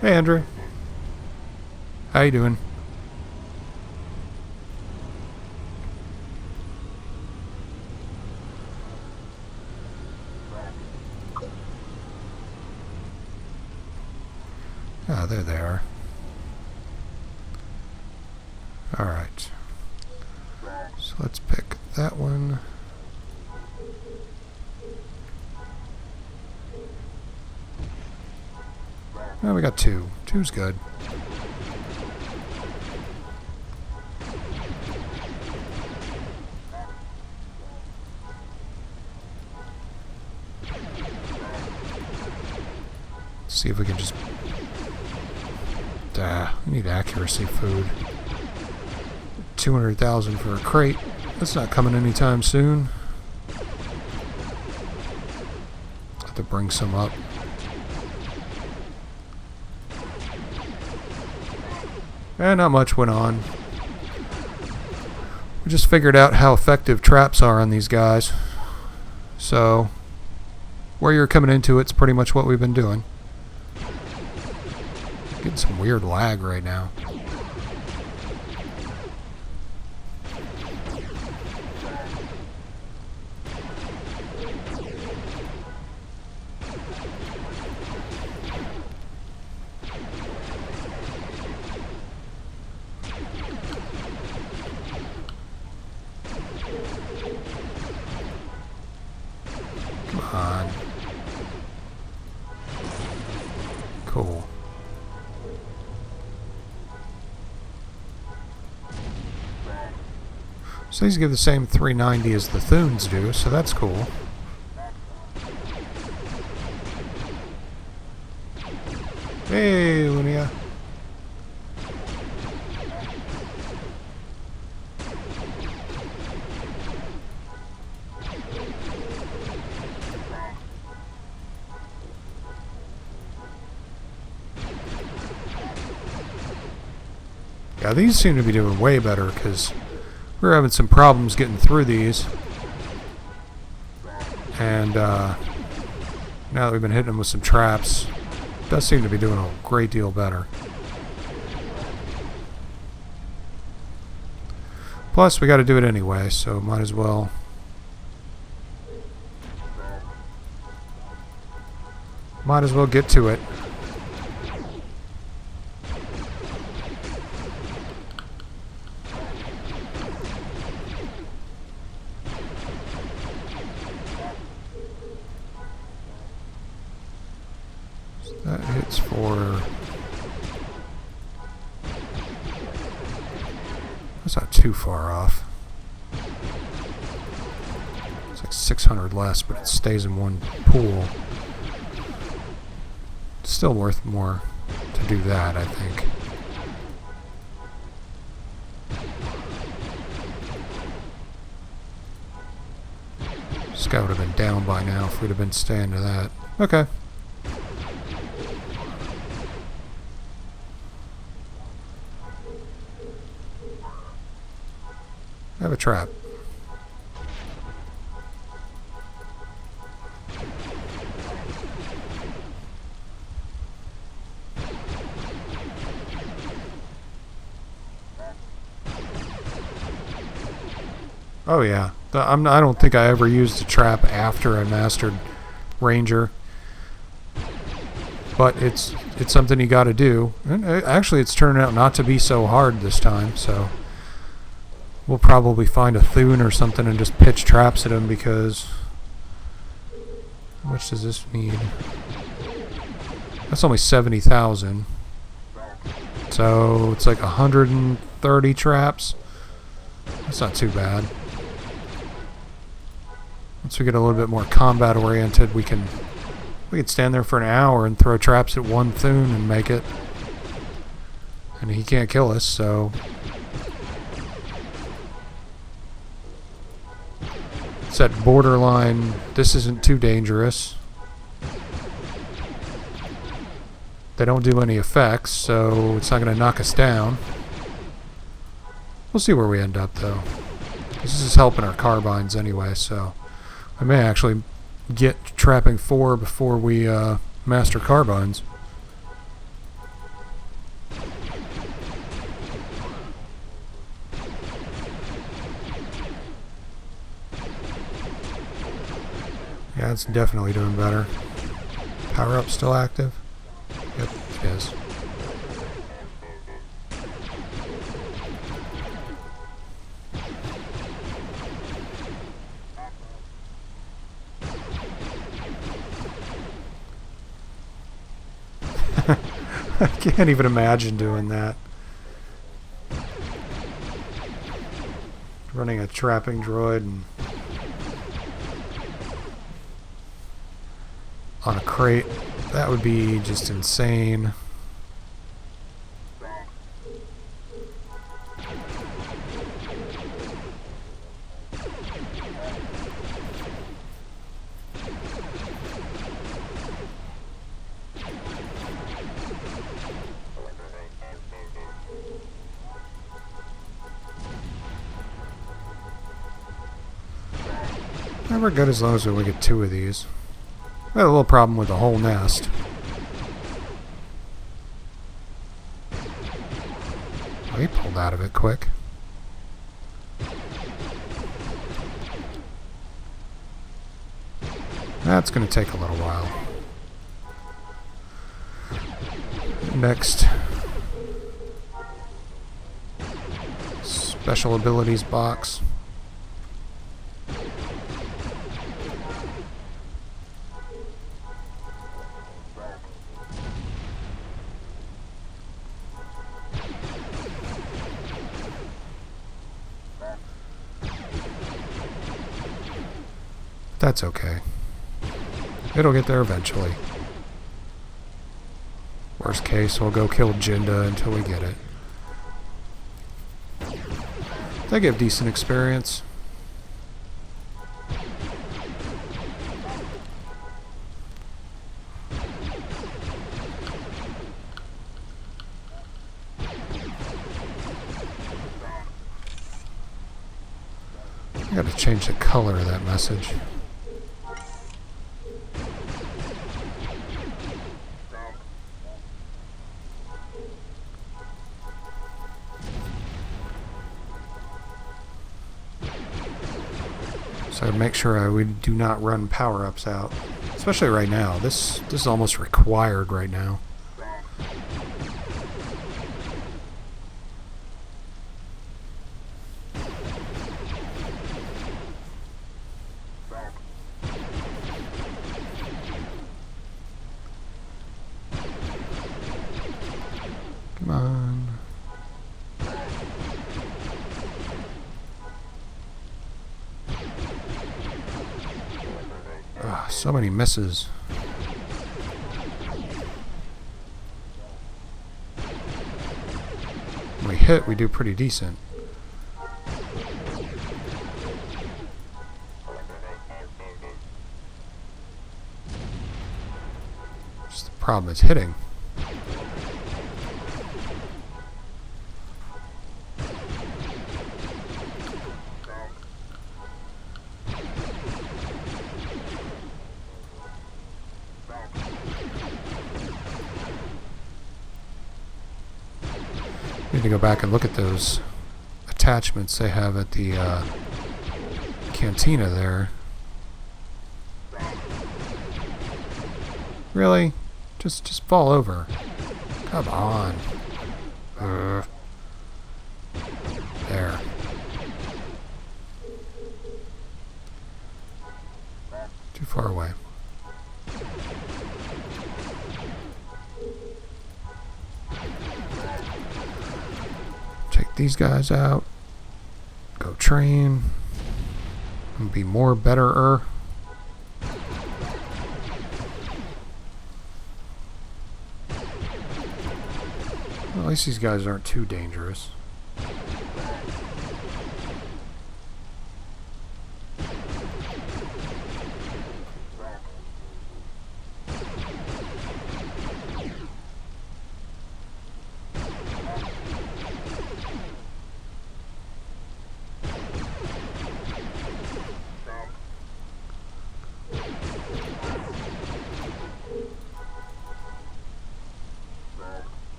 Hey, Andrew. How you doing? Ah, there they are. Alright. So let's pick that one. Oh, we got two. Two's good. Let's see if we can just... we need accuracy food. 200,000 for a crate. That's not coming anytime soon. Have to bring some up. And not much went on. We just figured out how effective traps are on these guys. So, where you're coming into it's pretty much what we've been doing. Getting some weird lag right now. Come on. Cool. So these give the same 390 as the Thunes do, so that's cool. Hey, Lunia. Yeah, these seem to be doing way better because we're having some problems getting through these. And now that we've been hitting them with some traps, it does seem to be doing a great deal better. Plus, we got to do it anyway, so might as well. Might as well get to it. That hits for... That's not too far off. It's like 600 less, but it stays in one pool. It's still worth more to do that, I think. This guy would have been down by now if we'd have been staying to that. Okay. I have a trap. Oh yeah, I don't think I ever used a trap after I mastered Ranger, but it's something you got to do. And actually, it's turning out not to be so hard this time. So We'll probably find a Thune or something and just pitch traps at him because... How much does this need? That's only 70,000. So it's like 130 traps. That's not too bad. Once we get a little bit more combat oriented, we can stand there for an hour and throw traps at one Thune and make it. And he can't kill us, so... It's that borderline, this isn't too dangerous. They don't do any effects, so it's not going to knock us down. We'll see where we end up, though. This is helping our Carbines anyway, so... I may actually get trapping 4 before we master Carbines. Yeah, it's definitely doing better. Power up still active? Yep, it is. I can't even imagine doing that. Running a trapping droid and on a crate. That would be just insane. We're good as long as we get 2 of these. We had a little problem with the whole nest. Oh, he pulled out of it quick. That's going to take a little while. Next. Special abilities box. That's okay. It'll get there eventually. Worst case, we'll go kill Jinda until we get it. They give decent experience. I gotta change the color of that message. So make sure we do not run power-ups out. Especially right now. This is almost required right now. Come on. So many misses. When we hit, we do pretty decent. Just the problem is hitting. Need to go back and look at those attachments they have at the cantina there. Really? Just fall over. Come on. There. far away. Take these guys out. Go train. And be more betterer. Well, at least these guys aren't too dangerous.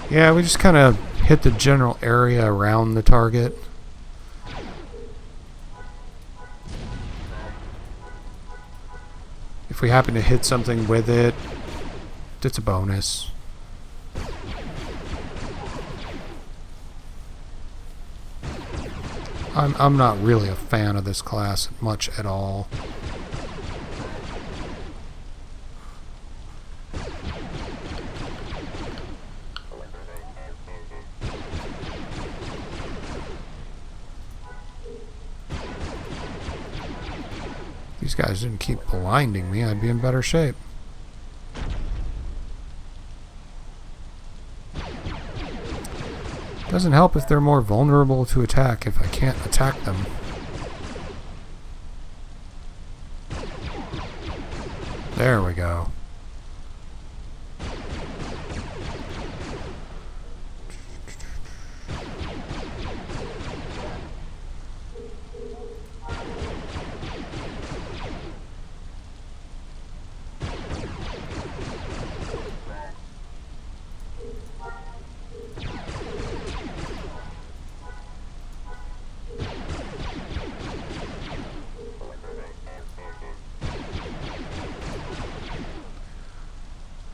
Yeah, we just kind of hit the general area around the target. If we happen to hit something with it, it's a bonus. I'm not really a fan of this class much at all. These guys didn't keep blinding me, I'd be in better shape. Doesn't help if they're more vulnerable to attack if I can't attack them. There we go.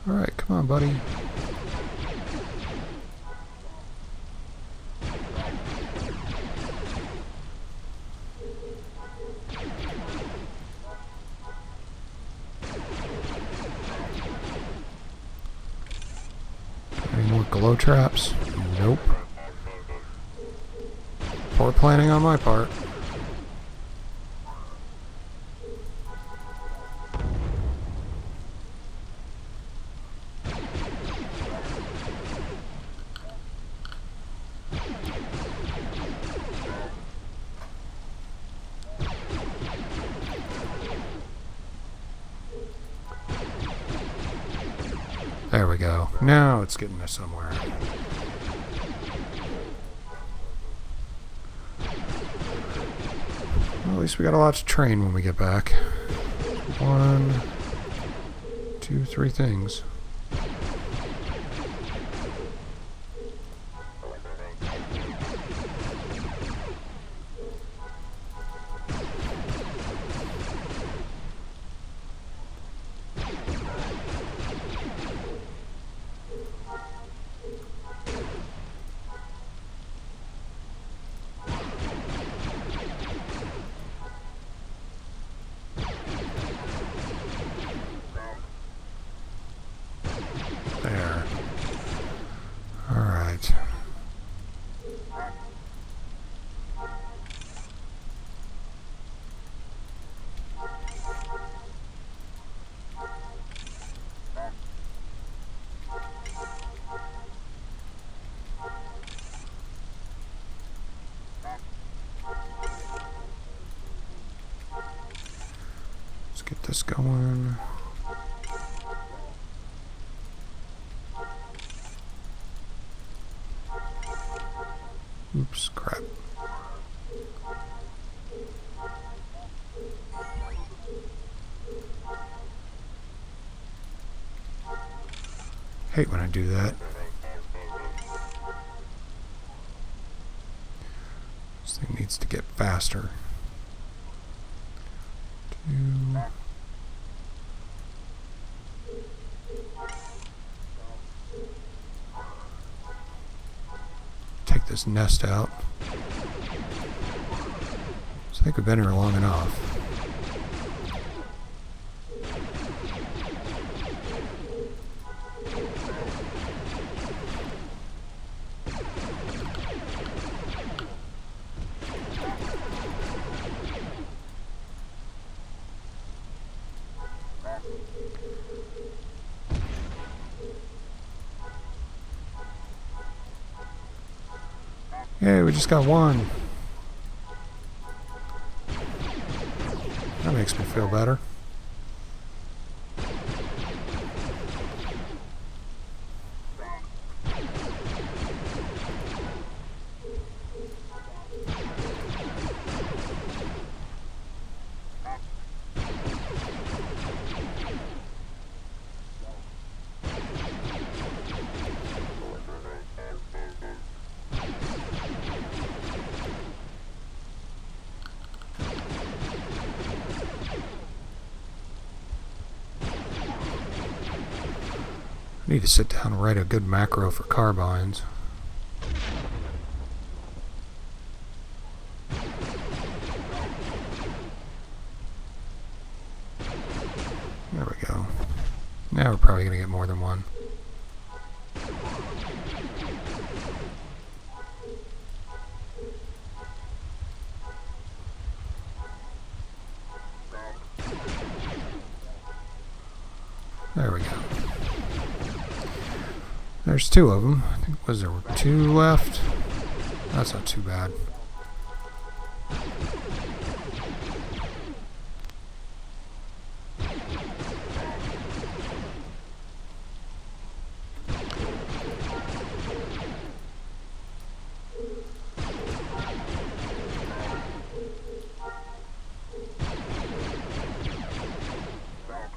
Alright, come on, buddy. Any more glow traps? Nope. Poor planning on my part. There we go. Now it's getting us somewhere. Well, at least we got a lot to train when we get back. 1, 2, 3 things. There. Alright. Let's get this going. Oops, crap. Hate when I do that. This thing needs to get faster. 2, take this nest out. So I think we've been here long enough. Yay, we just got one. That makes me feel better. I need to sit down and write a good macro for Carbines. There we go. Now we're probably going to get more than one. There we go. There's two of them. I think, was there two left? That's not too bad.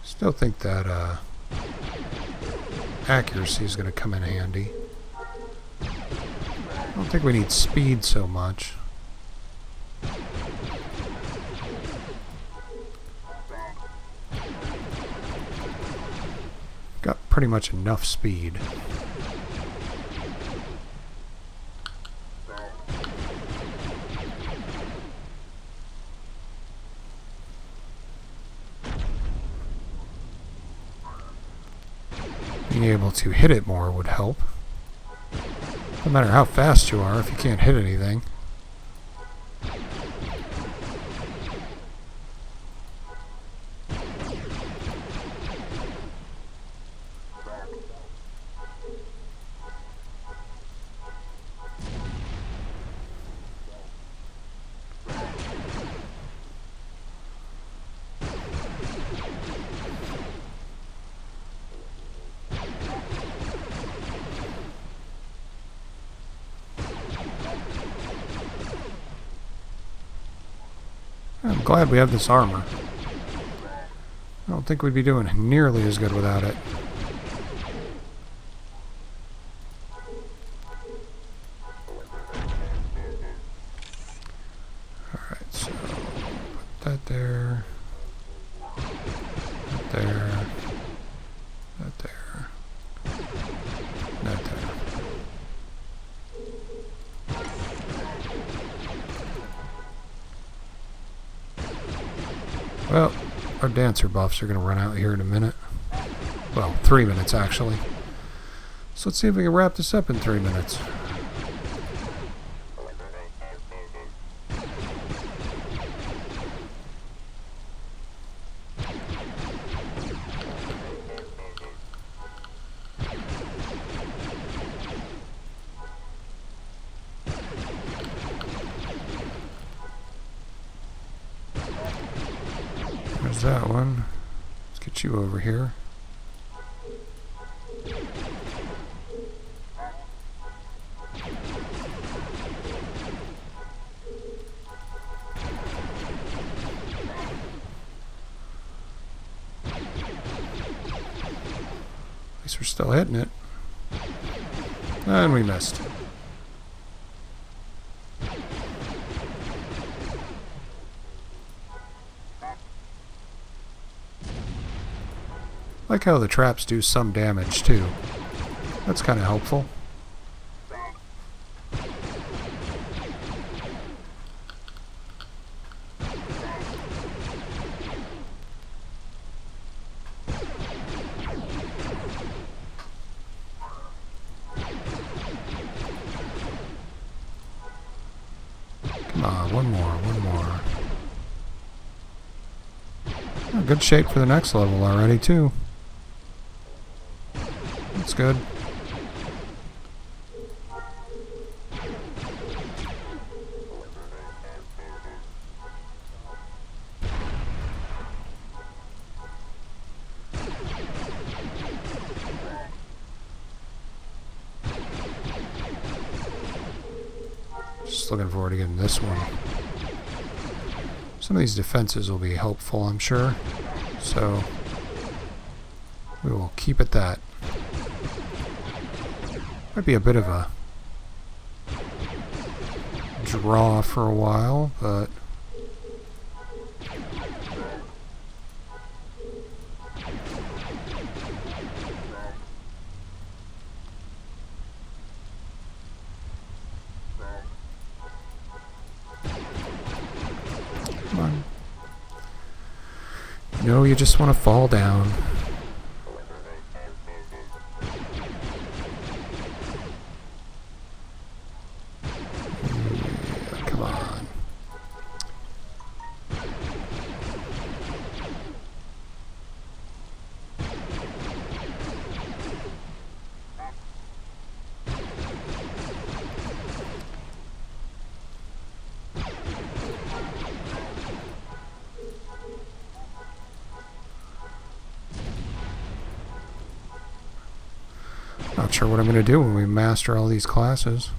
Still think that accuracy is going to come in handy. I don't think we need speed so much. Got pretty much enough speed. Being able to hit it more would help. No matter how fast you are, if you can't hit anything. I'm glad we have this armor. I don't think we'd be doing nearly as good without it. Alright, so put that there. That there. That there. That there. Well, our dancer buffs are going to run out here in a minute. Well, 3 minutes actually. So let's see if we can wrap this up in 3 minutes. There's that one. Let's get you over here. At least we're still hitting it. And we missed. I like how the traps do some damage too. That's kind of helpful. on, one more, one more. Oh, good shape for the next level already, too. That's good. Just looking forward to getting this one. Some of these defenses will be helpful, I'm sure. So we will keep at that. Might be a bit of a draw for a while, but come on. No, you just want to fall down. Not sure what I'm going to do when we master all these classes.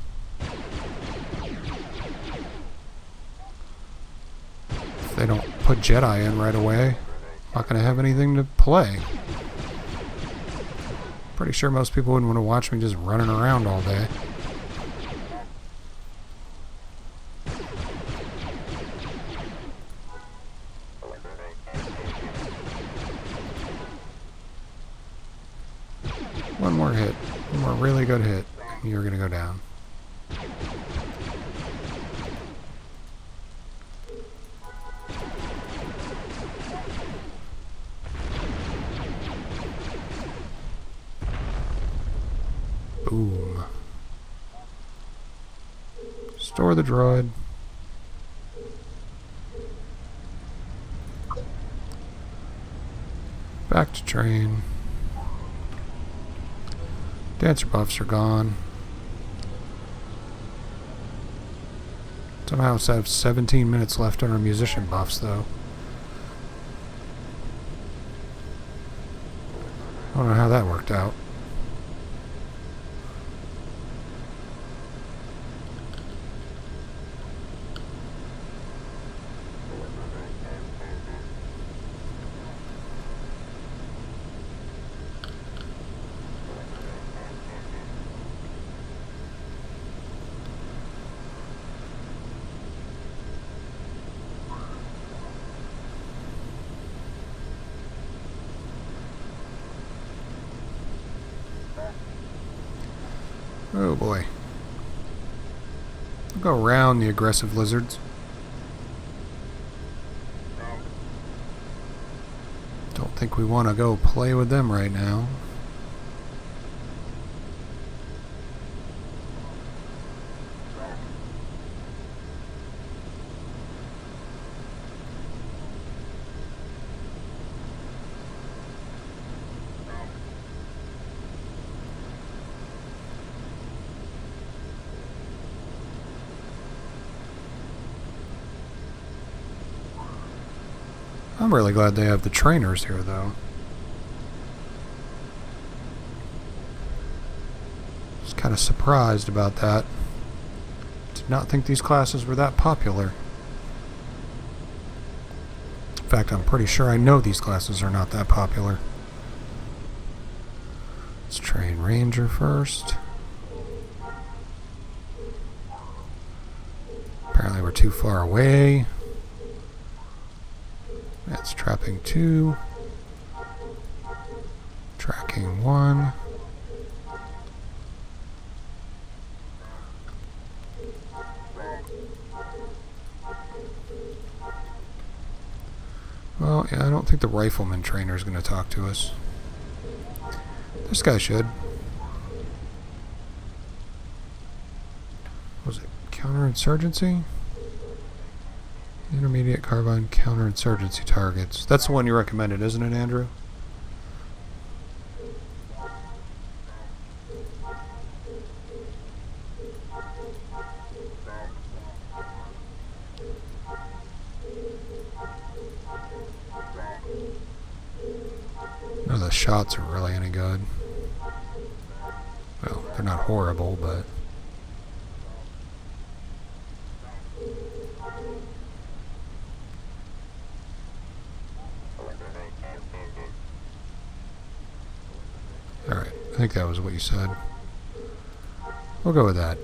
If they don't put Jedi in right away, I'm not going to have anything to play. Pretty sure most people wouldn't want to watch me just running around all day. One more hit. One more really good hit. And you're going to go down. Boom. Store the droid. Back to train. Dancer buffs are gone. Somehow it's have 17 minutes left on our musician buffs, though. I don't know how that worked out. Oh boy. We'll go around the aggressive lizards. Don't think we want to go play with them right now. I'm really glad they have the trainers here, though. Just kind of surprised about that. Did not think these classes were that popular. In fact, I'm pretty sure I know these classes are not that popular. Let's train Ranger first. Apparently we're too far away. That's trapping 2. Tracking 1. Well, yeah, I don't think the rifleman trainer is going to talk to us. This guy should. Was it counterinsurgency? Intermediate carbine counterinsurgency targets. That's the one you recommended, isn't it, Andrew? None of the shots are really any good. Well, they're not horrible, but... Alright, I think that was what you said. We'll go with that.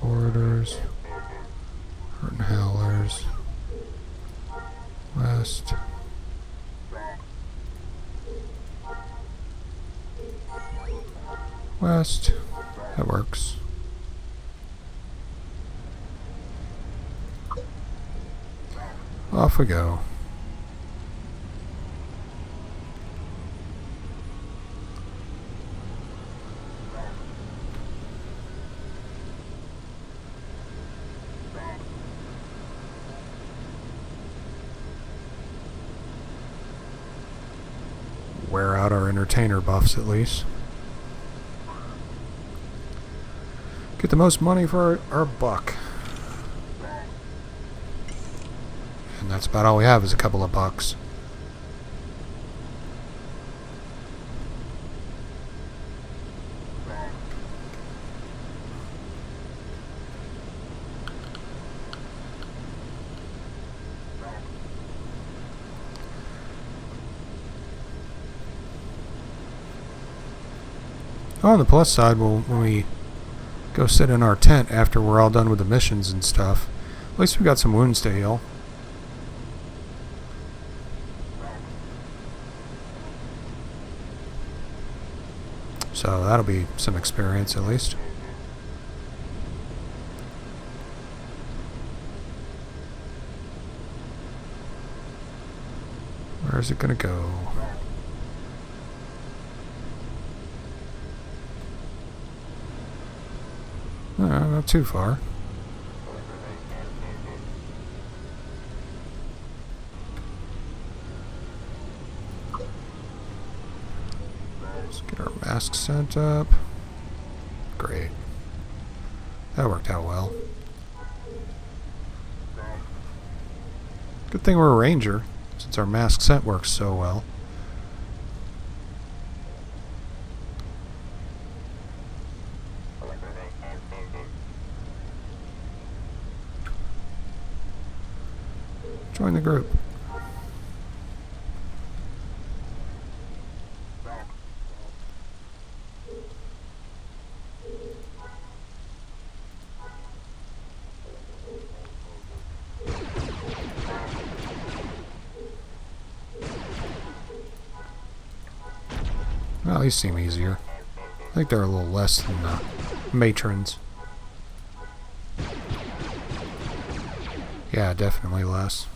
Forwarders, Hurtenhowlers, west, west, that works. Off we go. Wear out our entertainer buffs at least. Get the most money for our buck. And that's about all we have is a couple of bucks. On the plus side, when we go sit in our tent after we're all done with the missions and stuff, at least we got some wounds to heal. So that'll be some experience at least. Where is it gonna go? Not too far. Let's get our mask sent up. Great. That worked out well. Good thing we're a ranger, since our mask scent works so well. Join the group. Well, these seem easier. I think they're a little less than the matrons. Yeah, definitely less.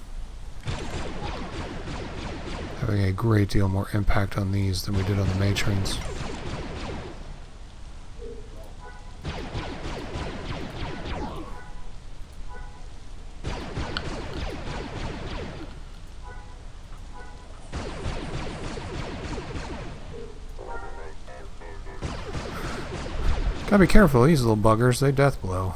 Having a great deal more impact on these than we did on the matrons. Gotta be careful, these little buggers, they death blow.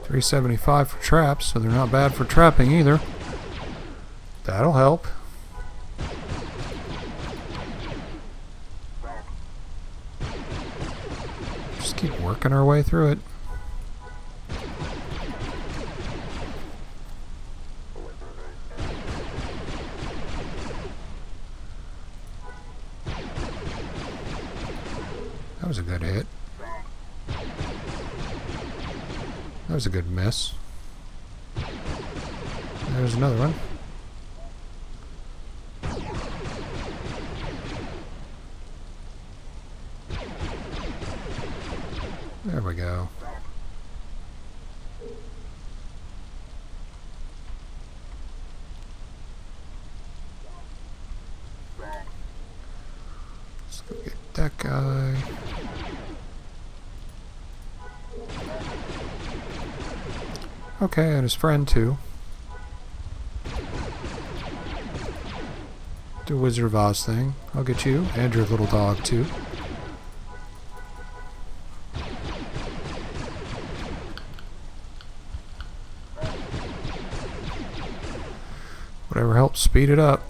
$375 for traps, so they're not bad for trapping either. That'll help. Just keep working our way through it. That was a good hit. That was a good miss. There's another one. There we go. Let's go get that guy. Okay, and his friend too. Do a Wizard of Oz thing. I'll get you and your little dog too. Whatever helps speed it up.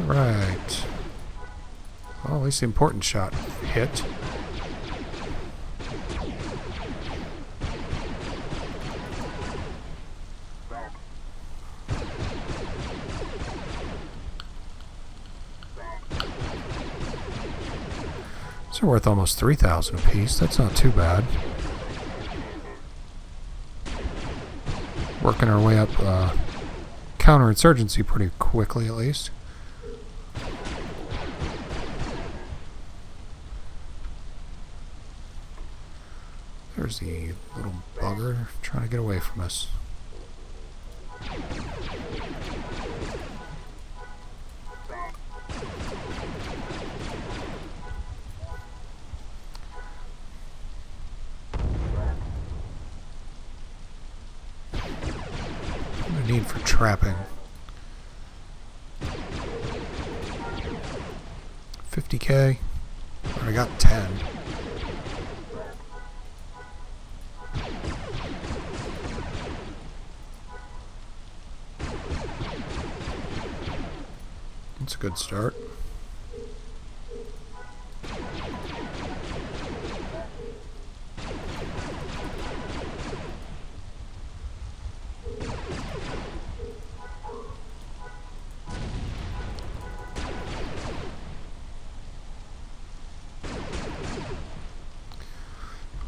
Alright. Well, at least the important shot hit. These are worth almost 3,000 apiece. That's not too bad. Working our way up counterinsurgency pretty quickly, at least. There's the little bugger trying to get away from us. No need for trapping. 50k. I got 10. That's a good start.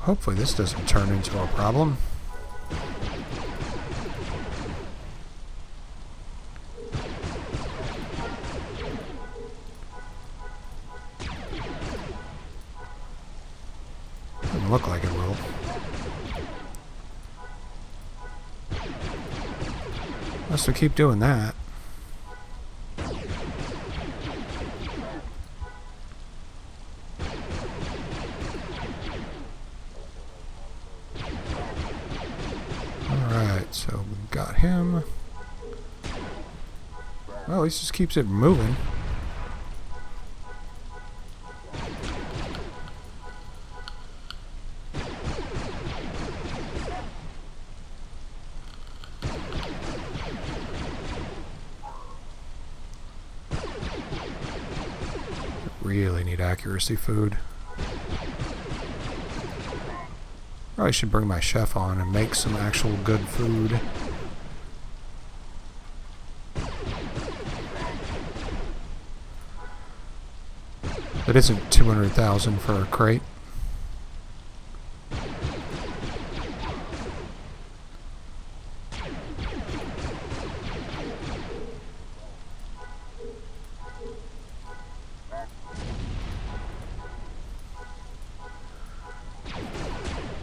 Hopefully this doesn't turn into a problem. Doesn't look like it will. Unless we keep doing that. Alright, so we got him. Well, at least just keeps it moving. Really need accuracy food. Probably should bring my chef on and make some actual good food. That isn't 200,000 for a crate.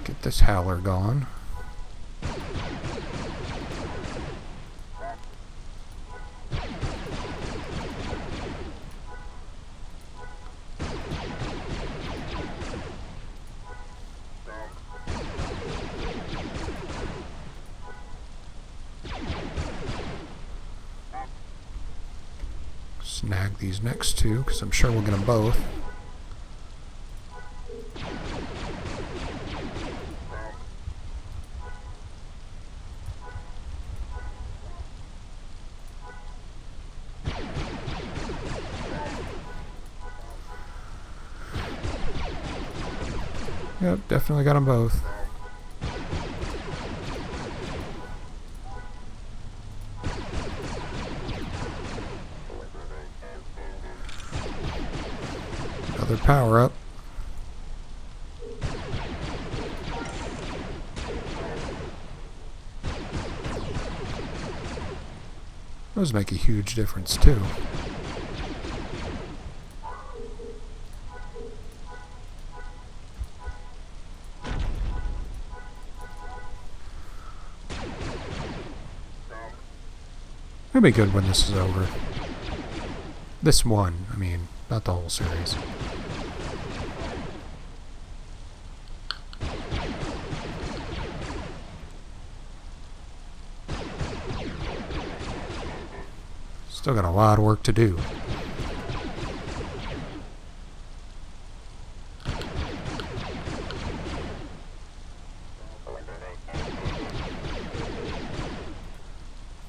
Get this howler gone. Snag these next two, because I'm sure we'll get them both. Yep, definitely got them both. Another power up. Those make a huge difference too. It'll be good when this is over. This one, I mean, not the whole series. Still got a lot of work to do.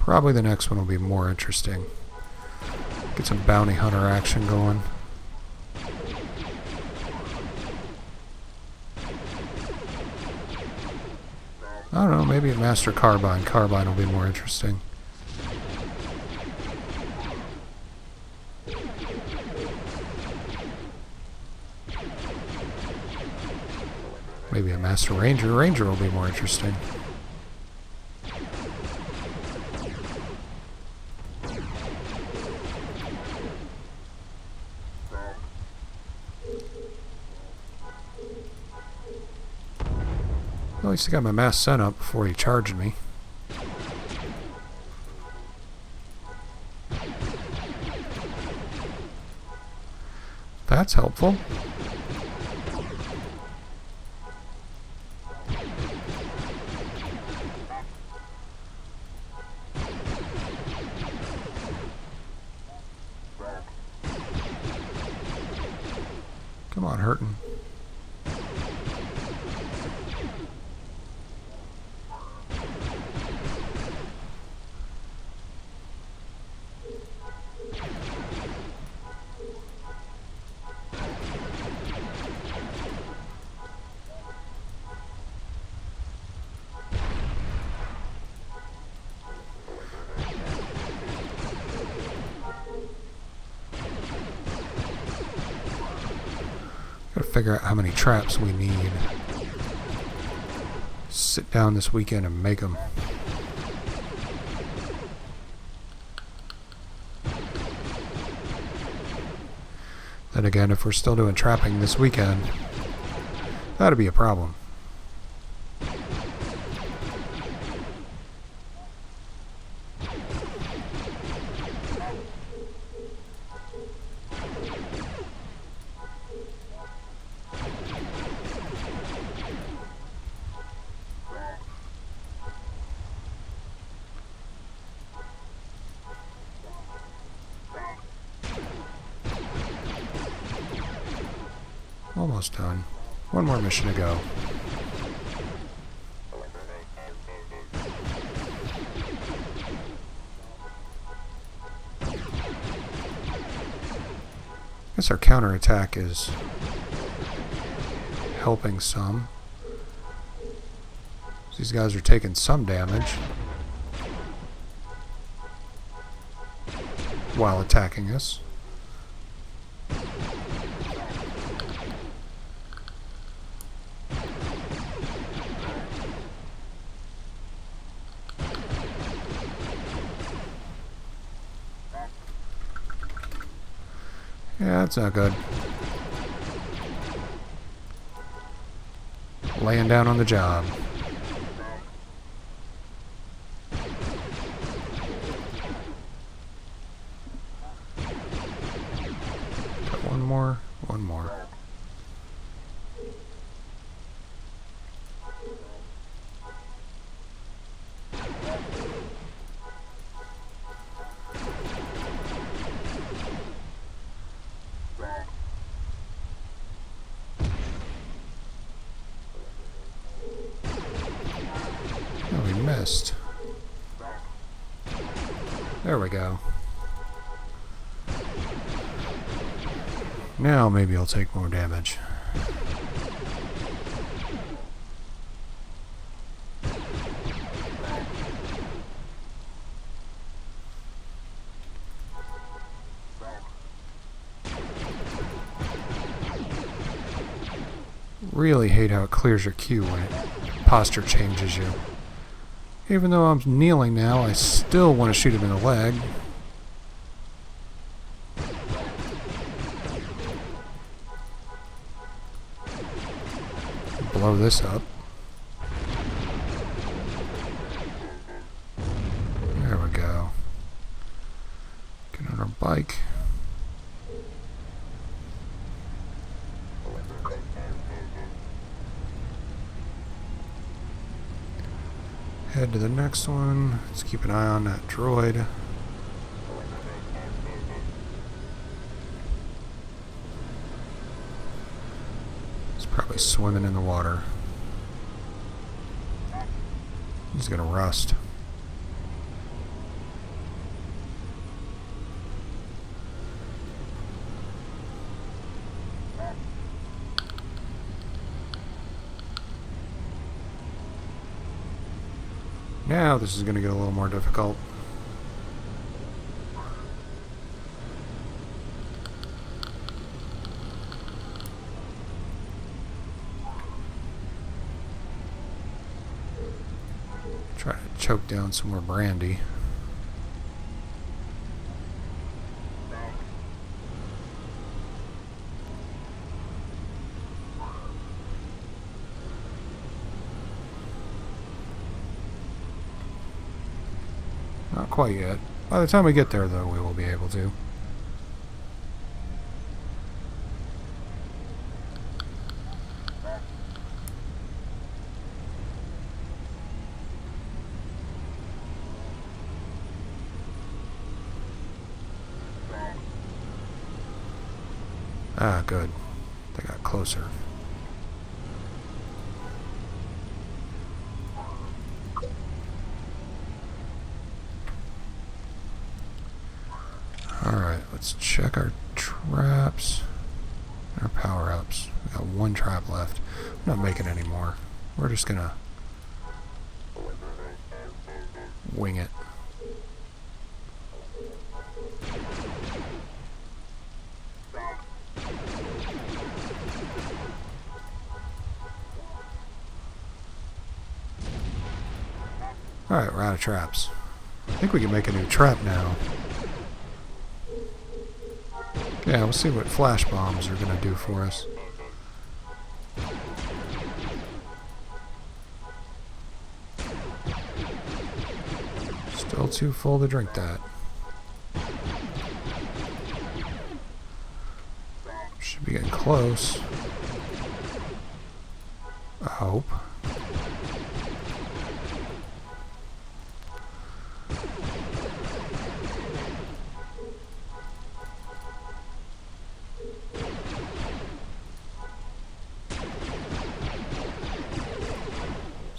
Probably the next one will be more interesting. Get some bounty hunter action going. I don't know, maybe a Master Carbine. Carbine will be more interesting. Maybe a Master Ranger. Ranger will be more interesting. At least I got my mass sent up before he charged me. That's helpful. Come on, hurting. Gotta figure out how many traps we need. Sit down this weekend and make them. Then again, if we're still doing trapping this weekend, that'd be a problem. Almost done. One more mission to go. Guess our counterattack is helping some. These guys are taking some damage while attacking us. Yeah, that's not good. Laying down on the job. Got one more, one more. Missed. There we go. Now maybe I'll take more damage. Really hate how it clears your queue when it posture changes you. Even though I'm kneeling now, I still want to shoot him in the leg. Blow this up. There we go. Get on our bike. Head to the next one. Let's keep an eye on that droid. He's probably swimming in the water. He's gonna rust. Now this is going to get a little more difficult. Try to choke down some more brandy. Not quite yet. By the time we get there, though, we will be able to. Ah, good. They got closer. Alright, let's check our traps and our power-ups. We got one trap left. I'm not making any more. We're just gonna wing it. Alright, we're out of traps. I think we can make a new trap now. Yeah, we'll see what flash bombs are going to do for us. Still too full to drink that. Should be getting close. I hope.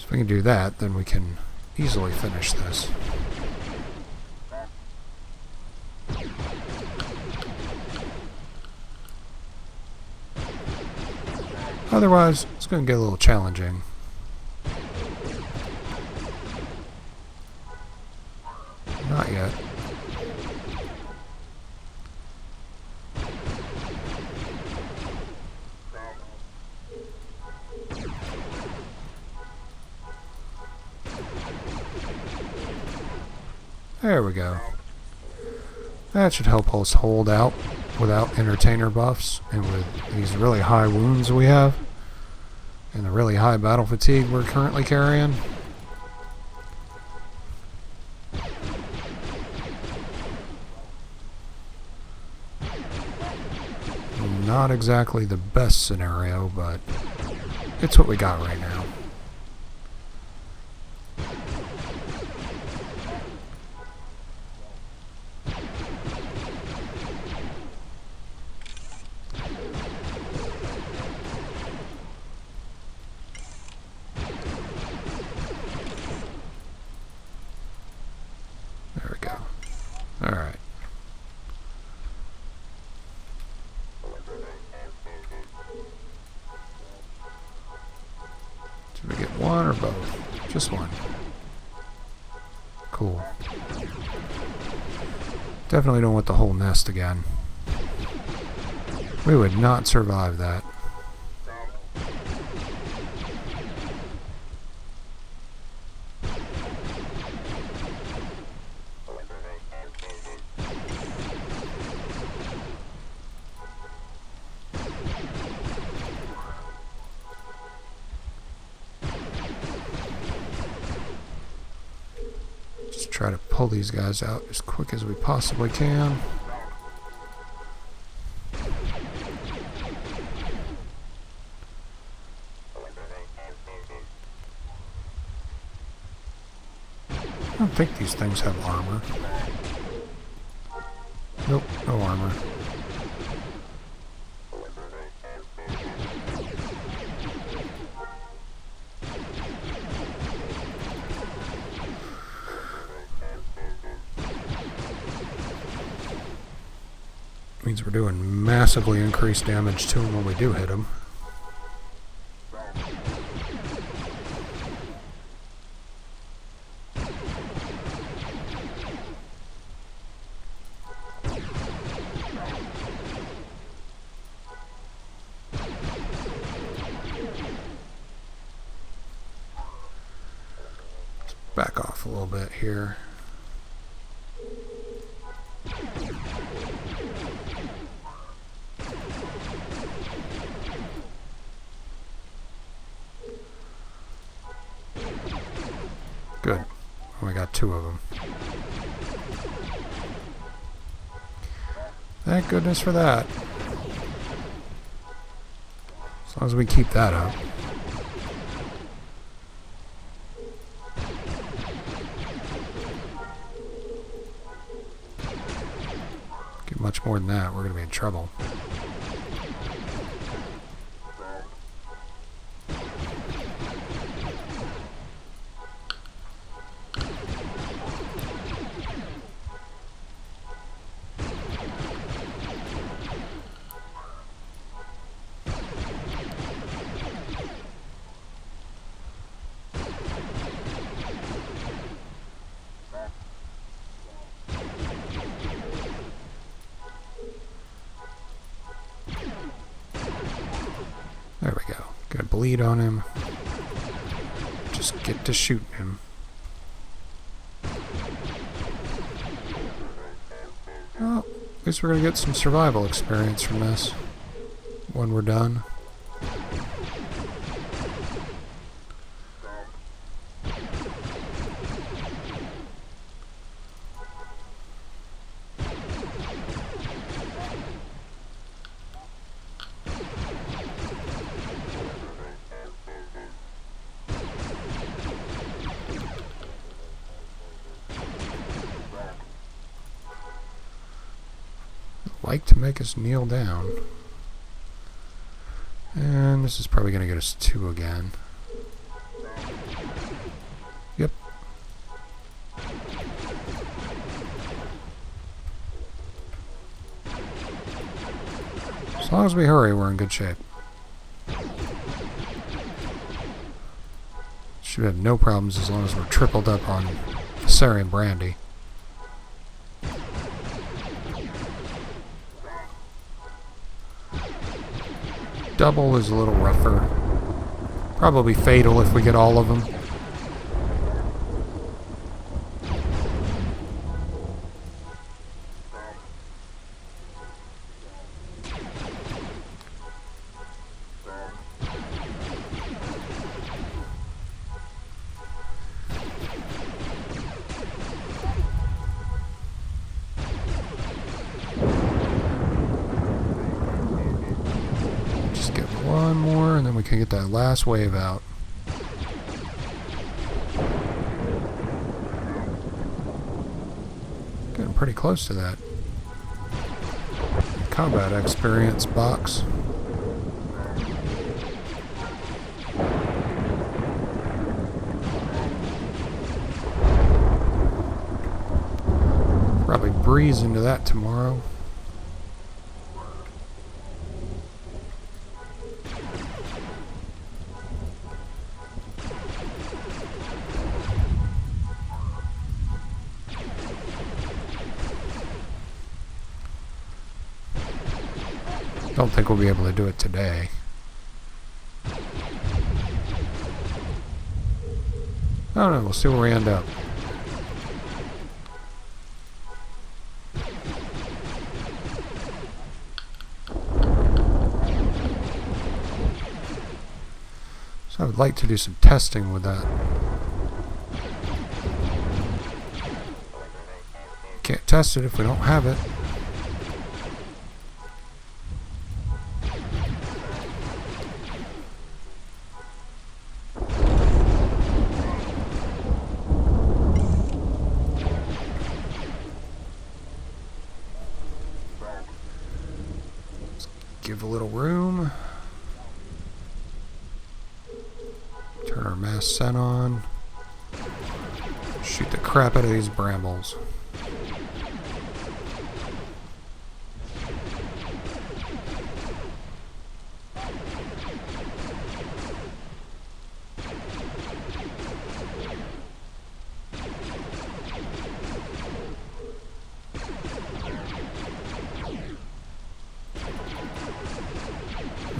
If we can do that, then we can easily finish this. Otherwise, it's going to get a little challenging. Not yet. There we go. That should help us hold out without entertainer buffs and with these really high wounds we have and the really high battle fatigue we're currently carrying. Not exactly the best scenario, but it's what we got right now. There we go. Alright. Did we get one or both? Just one. Cool. Definitely don't want the whole nest again. We would not survive that. try to pull these guys out as quick as we possibly can. I don't think these things have armor. Nope, no armor. Means we're doing massively increased damage to them when we do hit them. Let's back off a little bit here. Good. We got 2 of them. Thank goodness for that. As long as we keep that up. Get much more than that, we're going to be in trouble. There we go. Get a bleed on him. Just get to shooting him. Well, at least we're going to get some survival experience from this when we're done. Like to make us kneel down. And this is probably going to get us 2 again. Yep. As long as we hurry, we're in good shape. Should have no problems as long as we're tripled up on Cerium brandy. Double is a little rougher. Probably fatal if we get all of them. One more, and then we can get that last wave out. Getting pretty close to that combat experience box. Probably breeze into that tomorrow. Don't think we'll be able to do it today. I don't know, we'll see where we end up. So I would like to do some testing with that. test it if we don't have it. Let's give a little room. Turn our mass set on. Shoot the crap out of these brambles.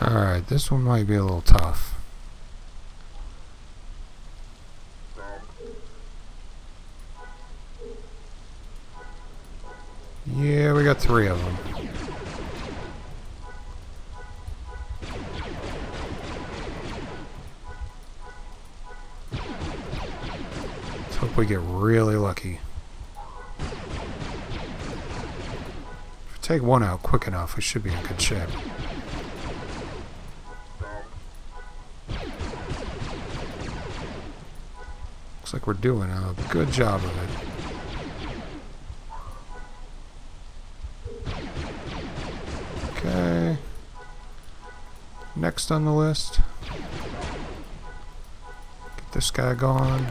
Alright, this one might be a little tough. Yeah, we got 3 of them. Let's hope we get really lucky. If we take one out quick enough, we should be in good shape. Looks like we're doing a good job of it. Okay. Next on the list. Get this guy going.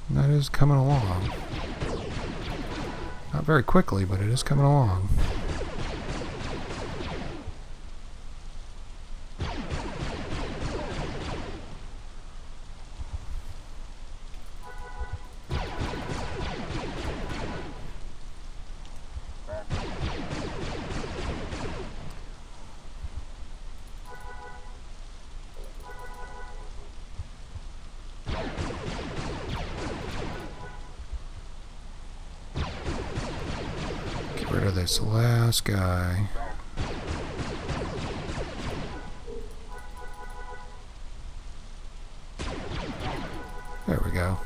And that is coming along. Not very quickly, but it is coming along. Get rid of this last guy. There we go.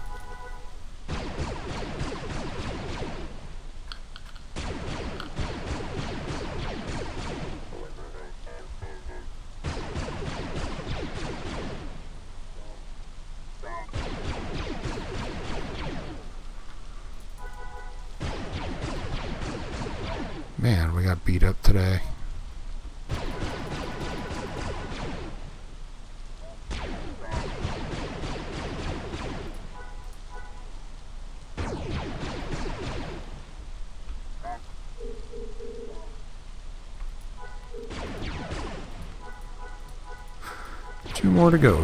Man, we got beat up today. Two more to go.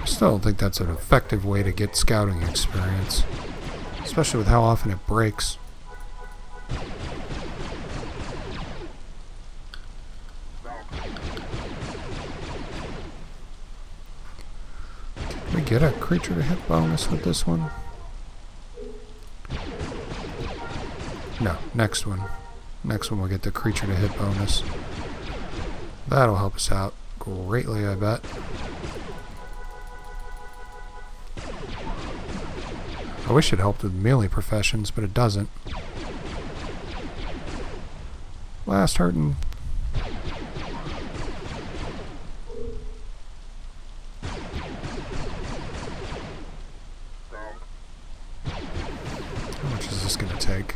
I still don't think that's an effective way to get scouting experience, especially with how often it breaks. Did we get a creature to hit bonus with this one? No, next one. Next one we'll get the creature to hit bonus. That'll help us out greatly, I bet. I wish it helped with melee professions, but it doesn't. Last hurting. How much is this going to take?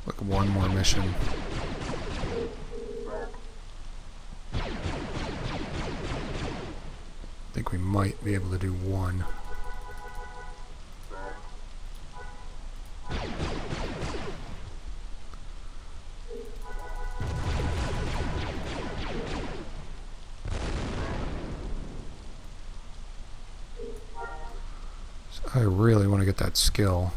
Like one more mission. I think we might be able to do one. So I really want to get that skill.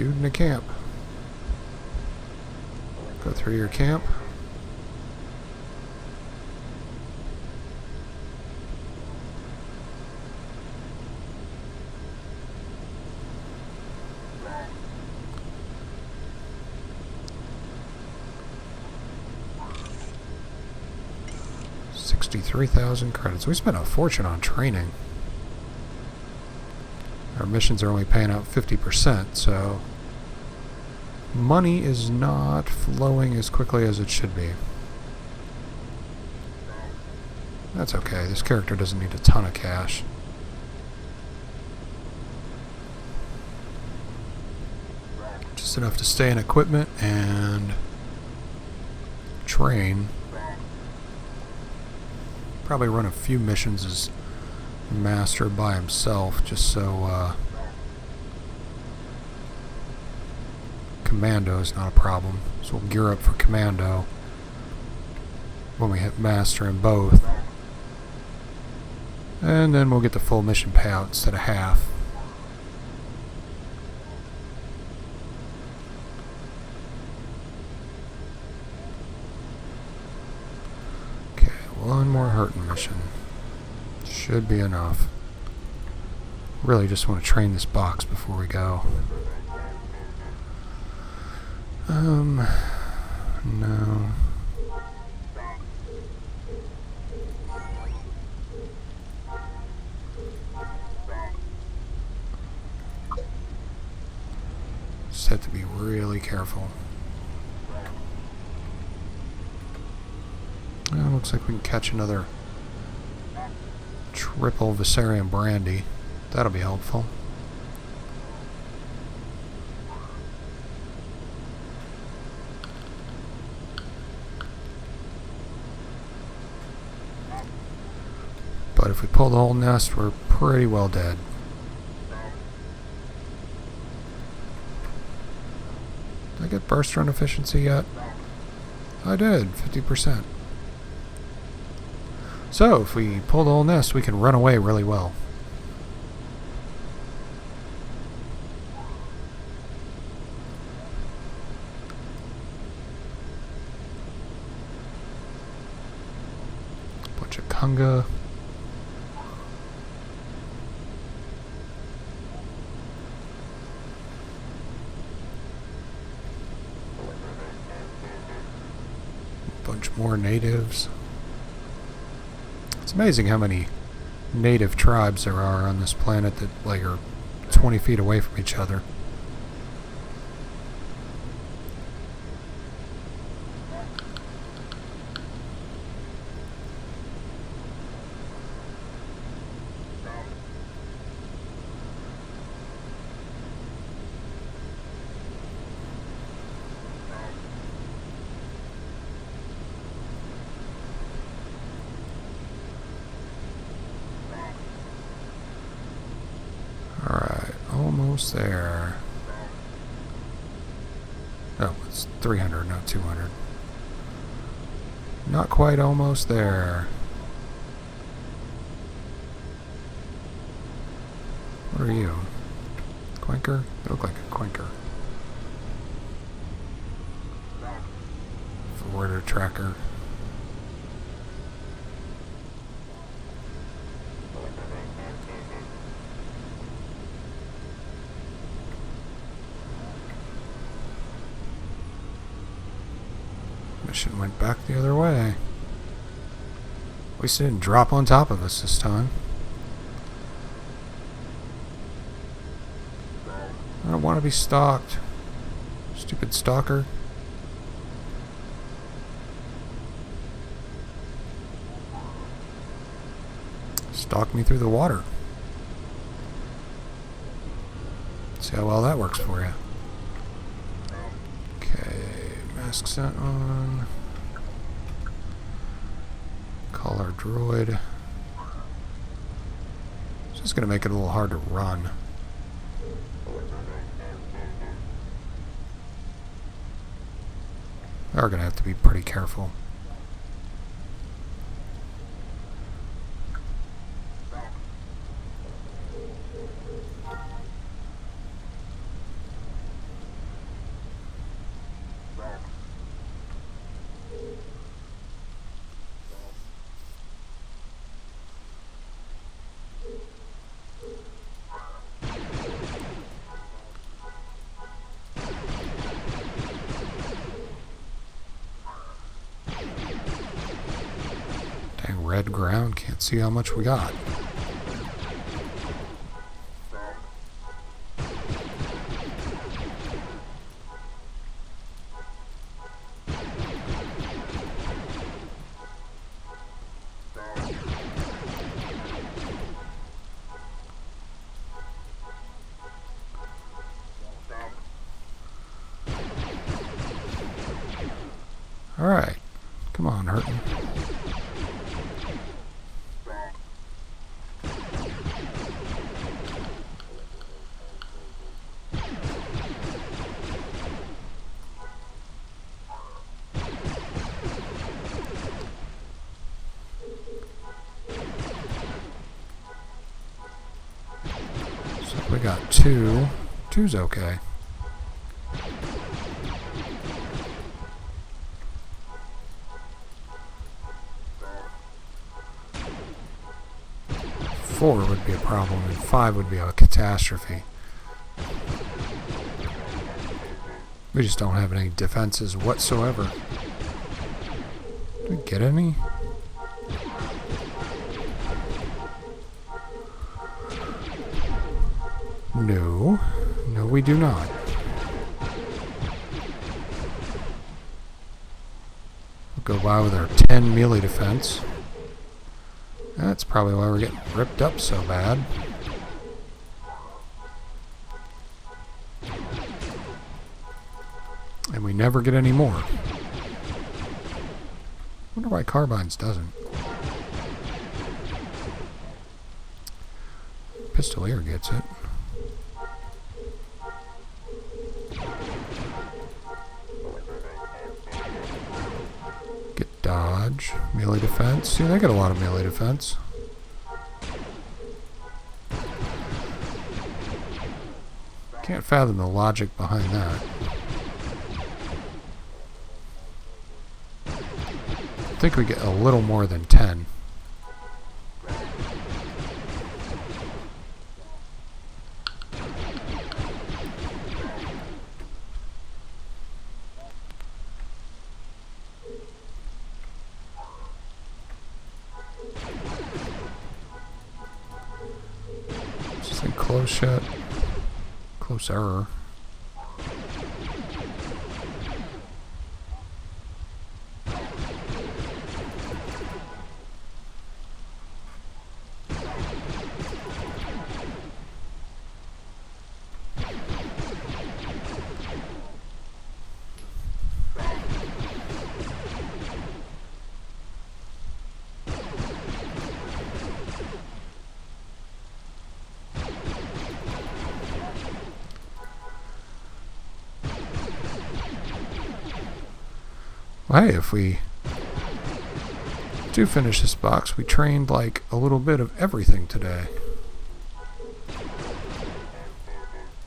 Shooting a camp. Go through your camp. $63,000 credits. We spent a fortune on training. Our missions are only paying out 50%, so money is not flowing as quickly as it should be. That's okay. This character doesn't need a ton of cash. Just enough to stay in equipment and train. Probably run a few missions as master by himself, just so commando is not a problem. So we'll gear up for commando when we hit master in both, and then we'll get the full mission payout instead of half. One more hurting mission. Should be enough. Really just want to train this box before we go. No. Just have to be really careful. Looks like we can catch another triple Viserion brandy. That'll be helpful. But if we pull the whole nest, we're pretty well dead. Did I get burst run efficiency yet? I did, 50%. So, if we pull the whole nest, we can run away really well. Bunch of Kunga. Bunch more natives. It's amazing how many native tribes there are on this planet that like are 20 feet away from each other. Almost there. Oh, it's 300, not 200. Not quite almost there. What are you? Quenker? You look like a Quenker. Forwarder tracker. Mission went back the other way. At least it didn't drop on top of us this time. I don't want to be stalked. Stupid stalker. Stalk me through the water. See how well that works for you. Mask set on. Call our droid. It's just going to make it a little hard to run. We're going to have to be pretty careful. red ground. Can't see how much we got. Alright. Come on, Hurton. So we got 2. 2's okay. Four would be a problem, and 5 would be a catastrophe. We just don't have any defenses whatsoever. Did we get any? No. No, we do not. We'll go by with our 10 melee defense. That's probably why we're getting ripped up so bad. And we never get any more. Wonder why Carbines doesn't. Pistolier gets it. Get dodge, melee defense. See, they get a lot of melee defense. Can't fathom the logic behind that. I think we get a little more than 10. Just in close shot. Closer. Well, hey, if we do finish this box, we trained like a little bit of everything today.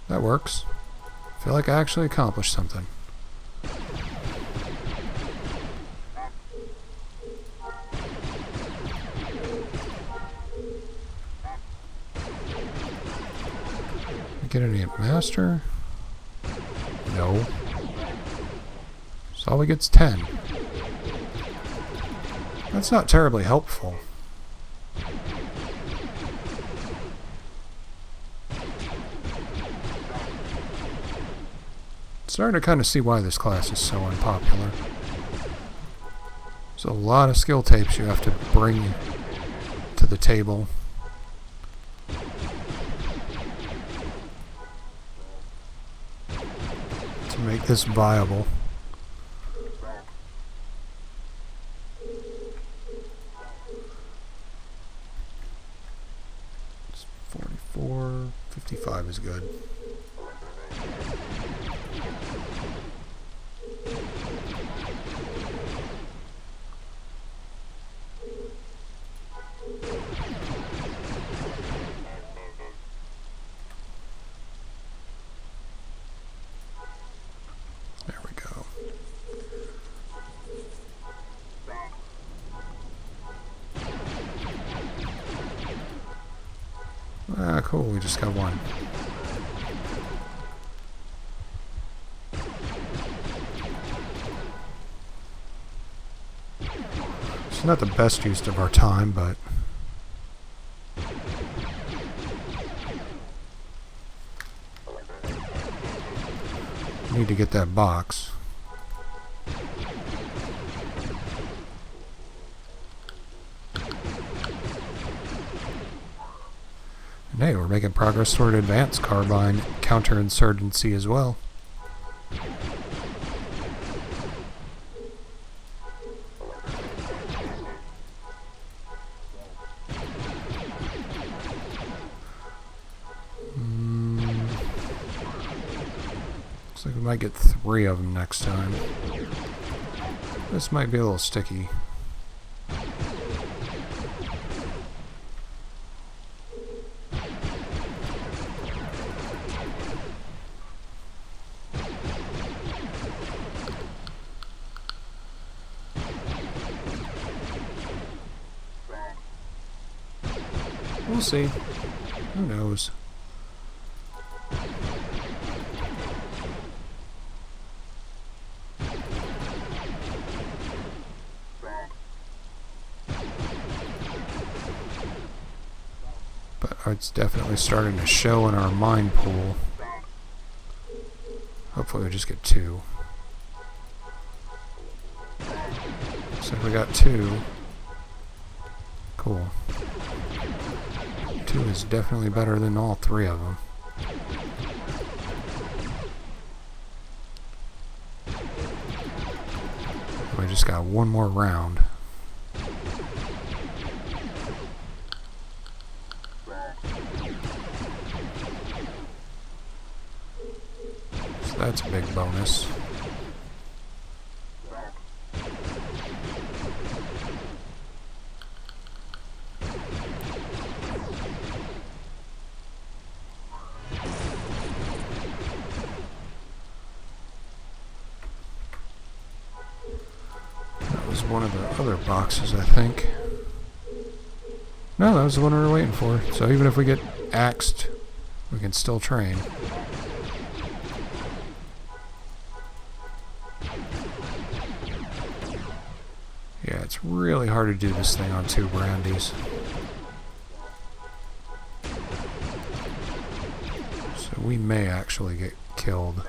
That works. I feel like I actually accomplished something. Get any master? No. So all we get's 10. That's not terribly helpful. Starting to kind of see why this class is so unpopular. There's a lot of skill tapes you have to bring to the table. To make this viable. It's 44, 55 is good. There we go. Ah, cool, we just got one. It's not the best use of our time, but we need to get that box. And hey, we're making progress toward advanced carbine counterinsurgency as well. Looks like we might get 3 of them next time. This might be a little sticky. We'll see. Who knows? But it's definitely starting to show in our mine pool. Hopefully we just get 2. Looks like we got 2. Cool. 2 is definitely better than all 3 of them. We just got 1 more round. So that's a big bonus. One of the other boxes, I think. No, that was the one we were waiting for. So even if we get axed, we can still train. Yeah, it's really hard to do this thing on 2 brandies. So we may actually get killed.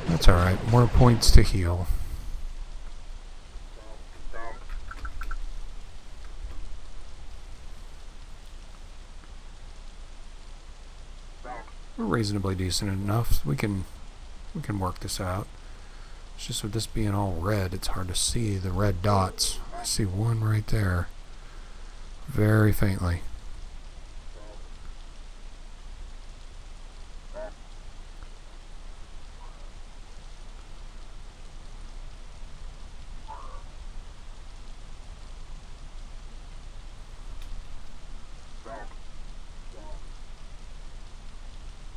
That's alright, more points to heal. We're reasonably decent enough. We can work this out. It's just with this being all red, it's hard to see the red dots. I see 1 right there. Very faintly.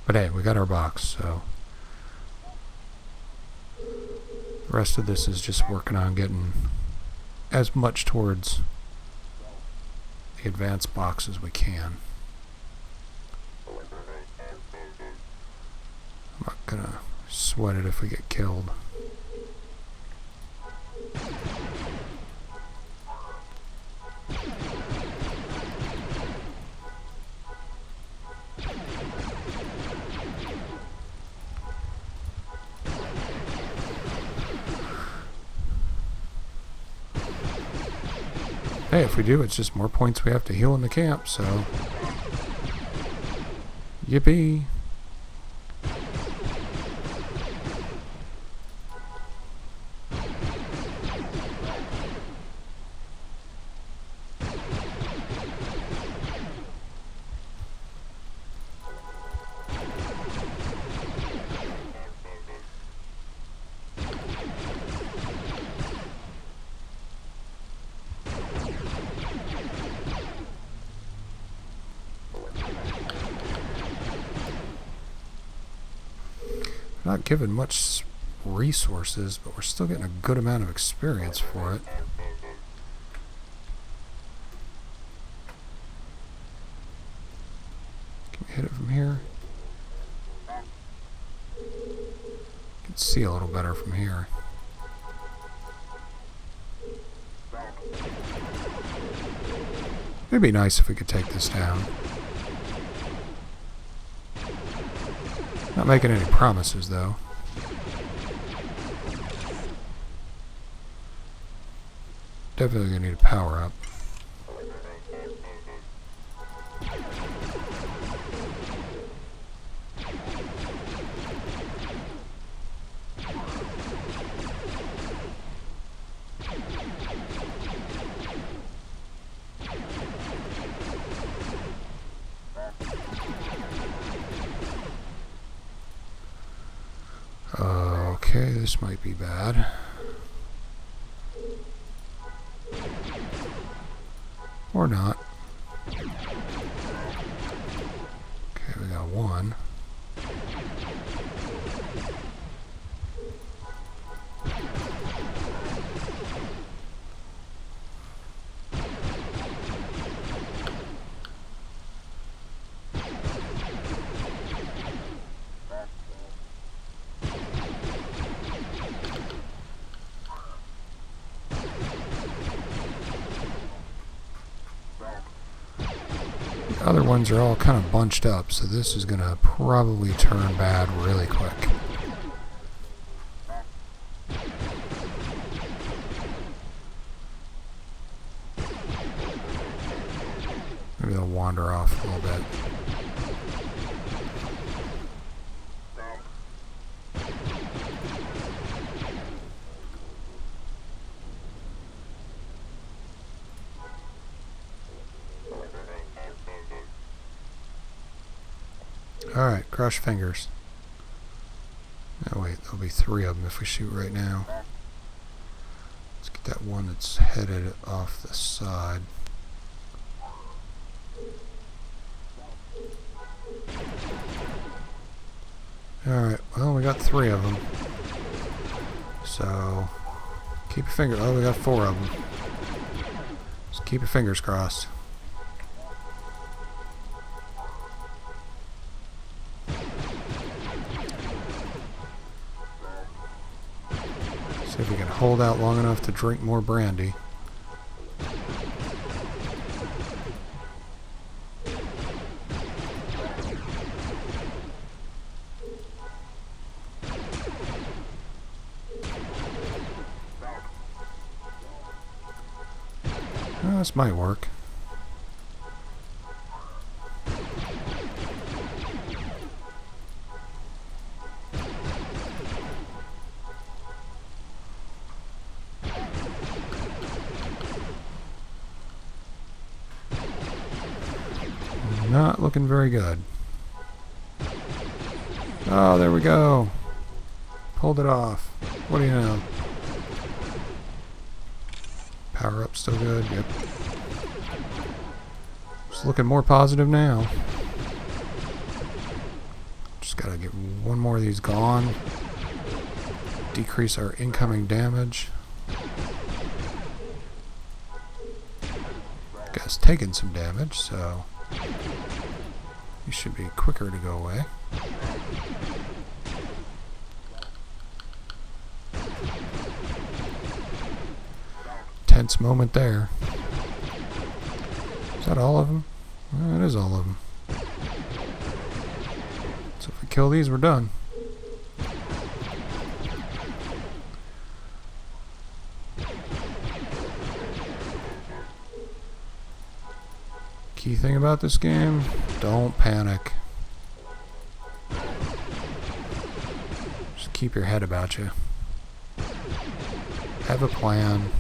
But hey, we got our box, so the rest of this is just working on getting as much towards the advanced box as we can. I'm not gonna sweat it if we get killed. Hey, if we do, it's just more points we have to heal in the camp, so yippee. Not given much resources, but we're still getting a good amount of experience for it. hit it from here. Can see a little better from here. It'd be nice if we could take this down. Not making any promises, though. Definitely gonna need a power up. Okay, this might be bad. Or not. Okay, we got one. Other ones are all kind of bunched up, so this is gonna probably turn bad really quick. Maybe they'll wander off a little bit. Alright, cross fingers. Oh wait, there'll be 3 of them if we shoot right now. Let's get that one that's headed off the side. Alright, well, we got 3 of them. So, keep your finger. Oh, we got 4 of them. Just keep your fingers crossed. See if we can hold out long enough to drink more brandy. Well, this might work. Not looking very good. Oh, there we go. Pulled it off. What do you know? Power up still good. Yep. It's looking more positive now. Just gotta get one more of these gone. Decrease our incoming damage. Guy's taking some damage, so you should be quicker to go away. Tense moment there. Is that all of them? Well, it is all of them. So if we kill these, we're done. Key thing about this game, don't panic. Just keep your head about you. Have a plan,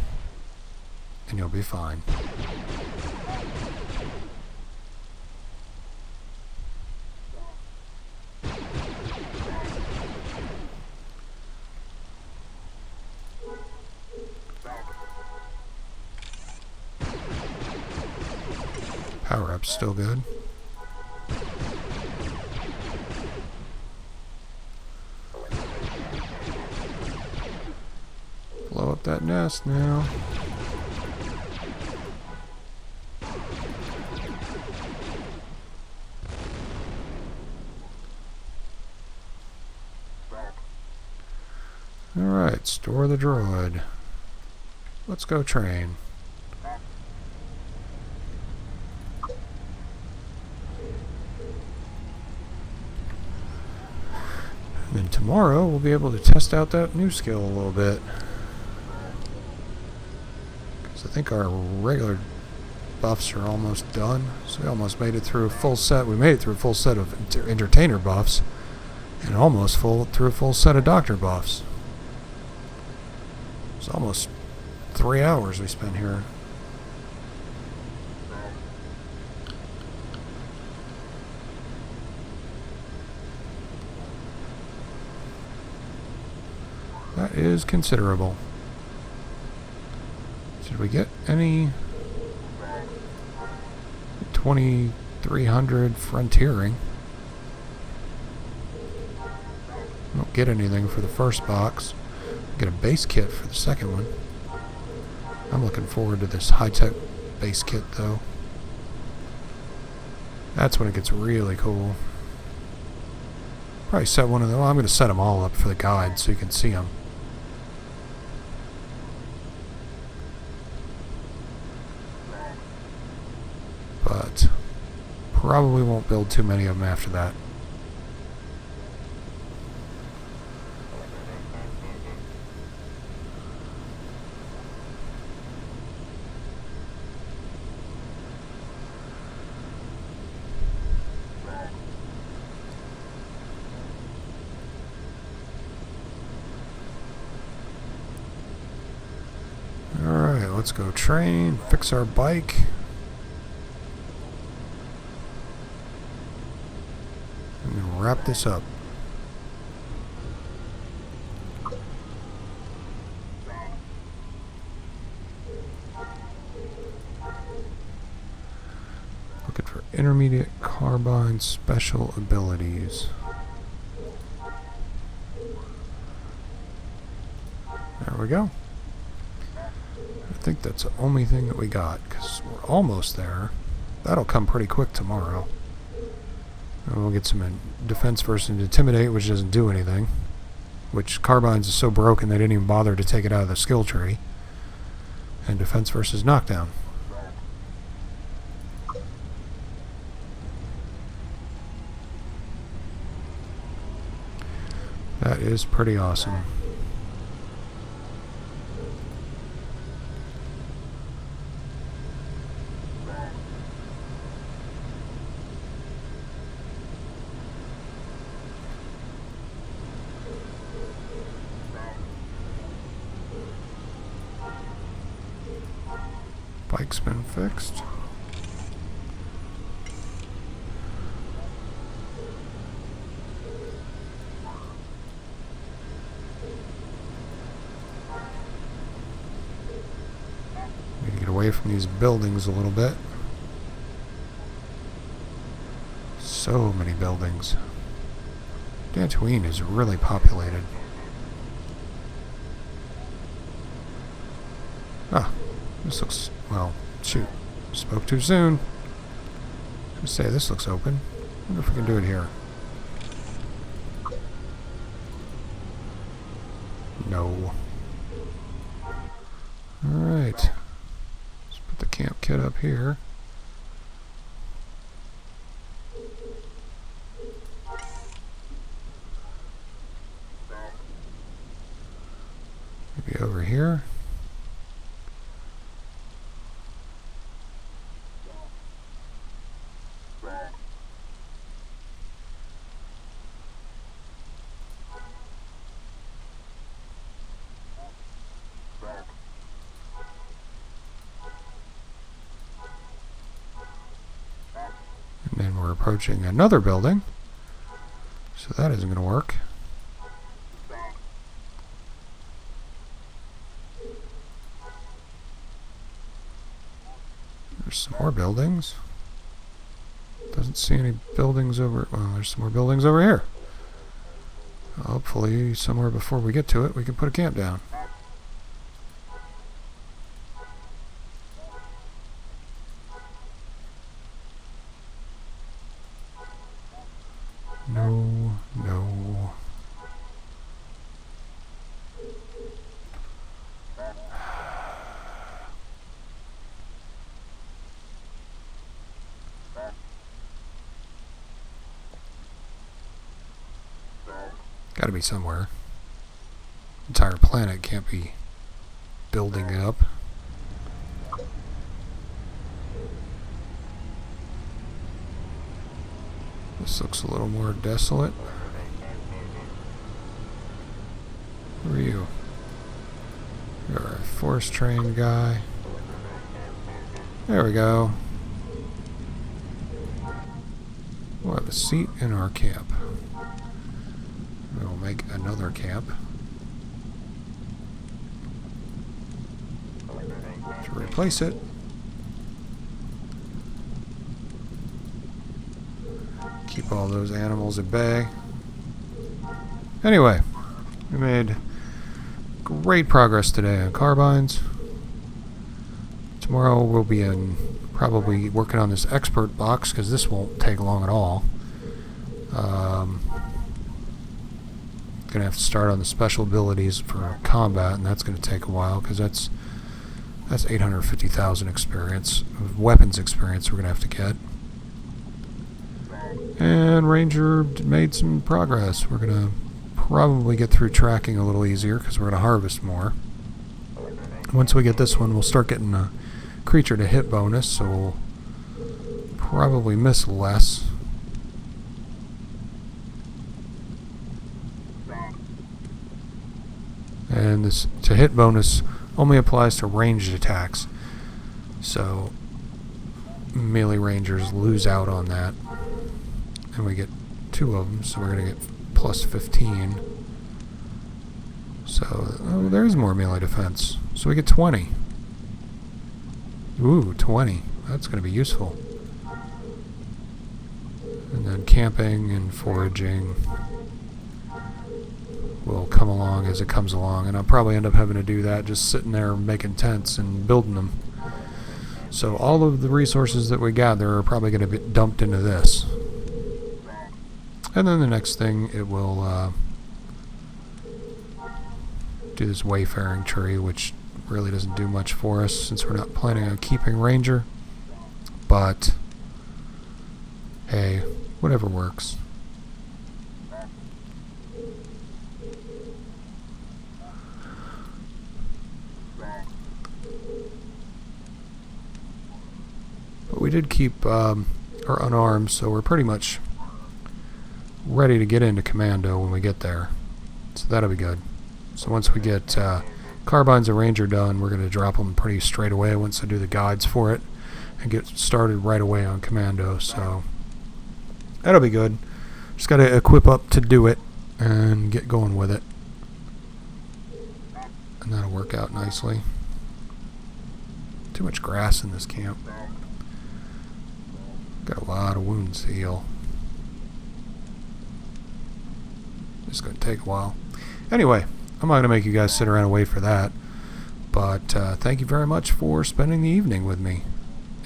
and you'll be fine. Power up's still good. Blow up that nest now. Alright, store the droid. Let's go train. And then tomorrow we'll be able to test out that new skill a little bit. Because I think our regular buffs are almost done. So we almost made it through a full set. We made it through a full set of entertainer buffs. And almost through a full set of doctor buffs. It's almost 3 hours we spent here. That is considerable. Did we get any 2300 frontiering? Don't get anything for the first box. Get a base kit for the second one. I'm looking forward to this high-tech base kit, though. That's when it gets really cool. Probably set one of them. Well, I'm going to set them all up for the guide so you can see them. But probably won't build too many of them after that. Alright, let's go train, fix our bike. And then wrap this up. Looking for intermediate carbine special abilities. There we go. I think that's the only thing that we got, because we're almost there. That'll come pretty quick tomorrow. And we'll get some defense versus intimidate, which doesn't do anything. Which Carbines is so broken they didn't even bother to take it out of the skill tree. And defense versus knockdown. That is pretty awesome. Bike's been fixed. Need to get away from these buildings a little bit. So many buildings. Dantooine is really populated. Ah, this looks, well, shoot, spoke too soon. I was gonna say, this looks open. Wonder if we can do it here. No. Alright. Let's put the camp kit up here. Maybe over here. And then we're approaching another building, so that isn't going to work. There's some more buildings. Doesn't see any buildings over... Well, there's some more buildings over here. Hopefully, somewhere before we get to it, we can put a camp down. No, no. Got to be somewhere. Entire planet can't be building it up. This looks a little more desolate. Who are you? You're a forest train guy. There we go. We'll have a seat in our camp. We'll make another camp to replace it. Keep all those animals at bay. Anyway, we made great progress today on Carbines. Tomorrow we'll be probably working on this expert box, because this won't take long at all. Gonna have to start on the special abilities for combat, and that's gonna take a while, because that's 850,000 experience, weapons experience we're gonna have to get. And Ranger made some progress. We're gonna probably get through tracking a little easier, because we're gonna harvest more. Once we get this one, we'll start getting a creature to hit bonus, so we'll probably miss less. And this to hit bonus only applies to ranged attacks, so melee rangers lose out on that. And we get 2 of them, so we're going to get plus 15. So, oh, there's more melee defense. So we get 20. Ooh, 20. That's going to be useful. And then camping and foraging will come along as it comes along, and I'll probably end up having to do that, just sitting there making tents and building them. So all of the resources that we gather are probably going to be dumped into this. And then the next thing, it will do this wayfaring tree, which really doesn't do much for us since we're not planning on keeping Ranger. But hey, whatever works. But we did keep our unarmed, so we're pretty much ready to get into commando when we get there. So that'll be good. So once we get Carbines and Ranger done, we're going to drop them pretty straight away once I do the guides for it, and get started right away on commando. So that'll be good. Just got to equip up to do it and get going with it. And that'll work out nicely. Too much grass in this camp. Got a lot of wounds to heal. It's going to take a while. Anyway, I'm not going to make you guys sit around and wait for that. But thank you very much for spending the evening with me.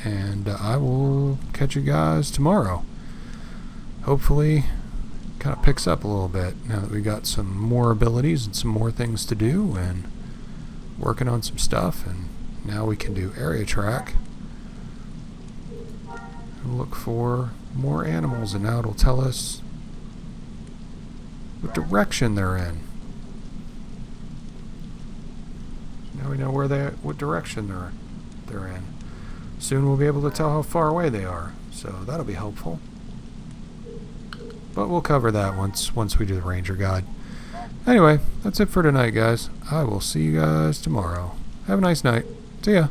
And I will catch you guys tomorrow. Hopefully, kind of picks up a little bit now that we got some more abilities and some more things to do, and working on some stuff. And now we can do area track. Look for more animals, and now it'll tell us what direction they're in. Now we know what direction they're in. Soon we'll be able to tell how far away they are, so that'll be helpful. But we'll cover that once we do the Ranger guide. Anyway, that's it for tonight, guys. I will see you guys tomorrow. Have a nice night. See ya.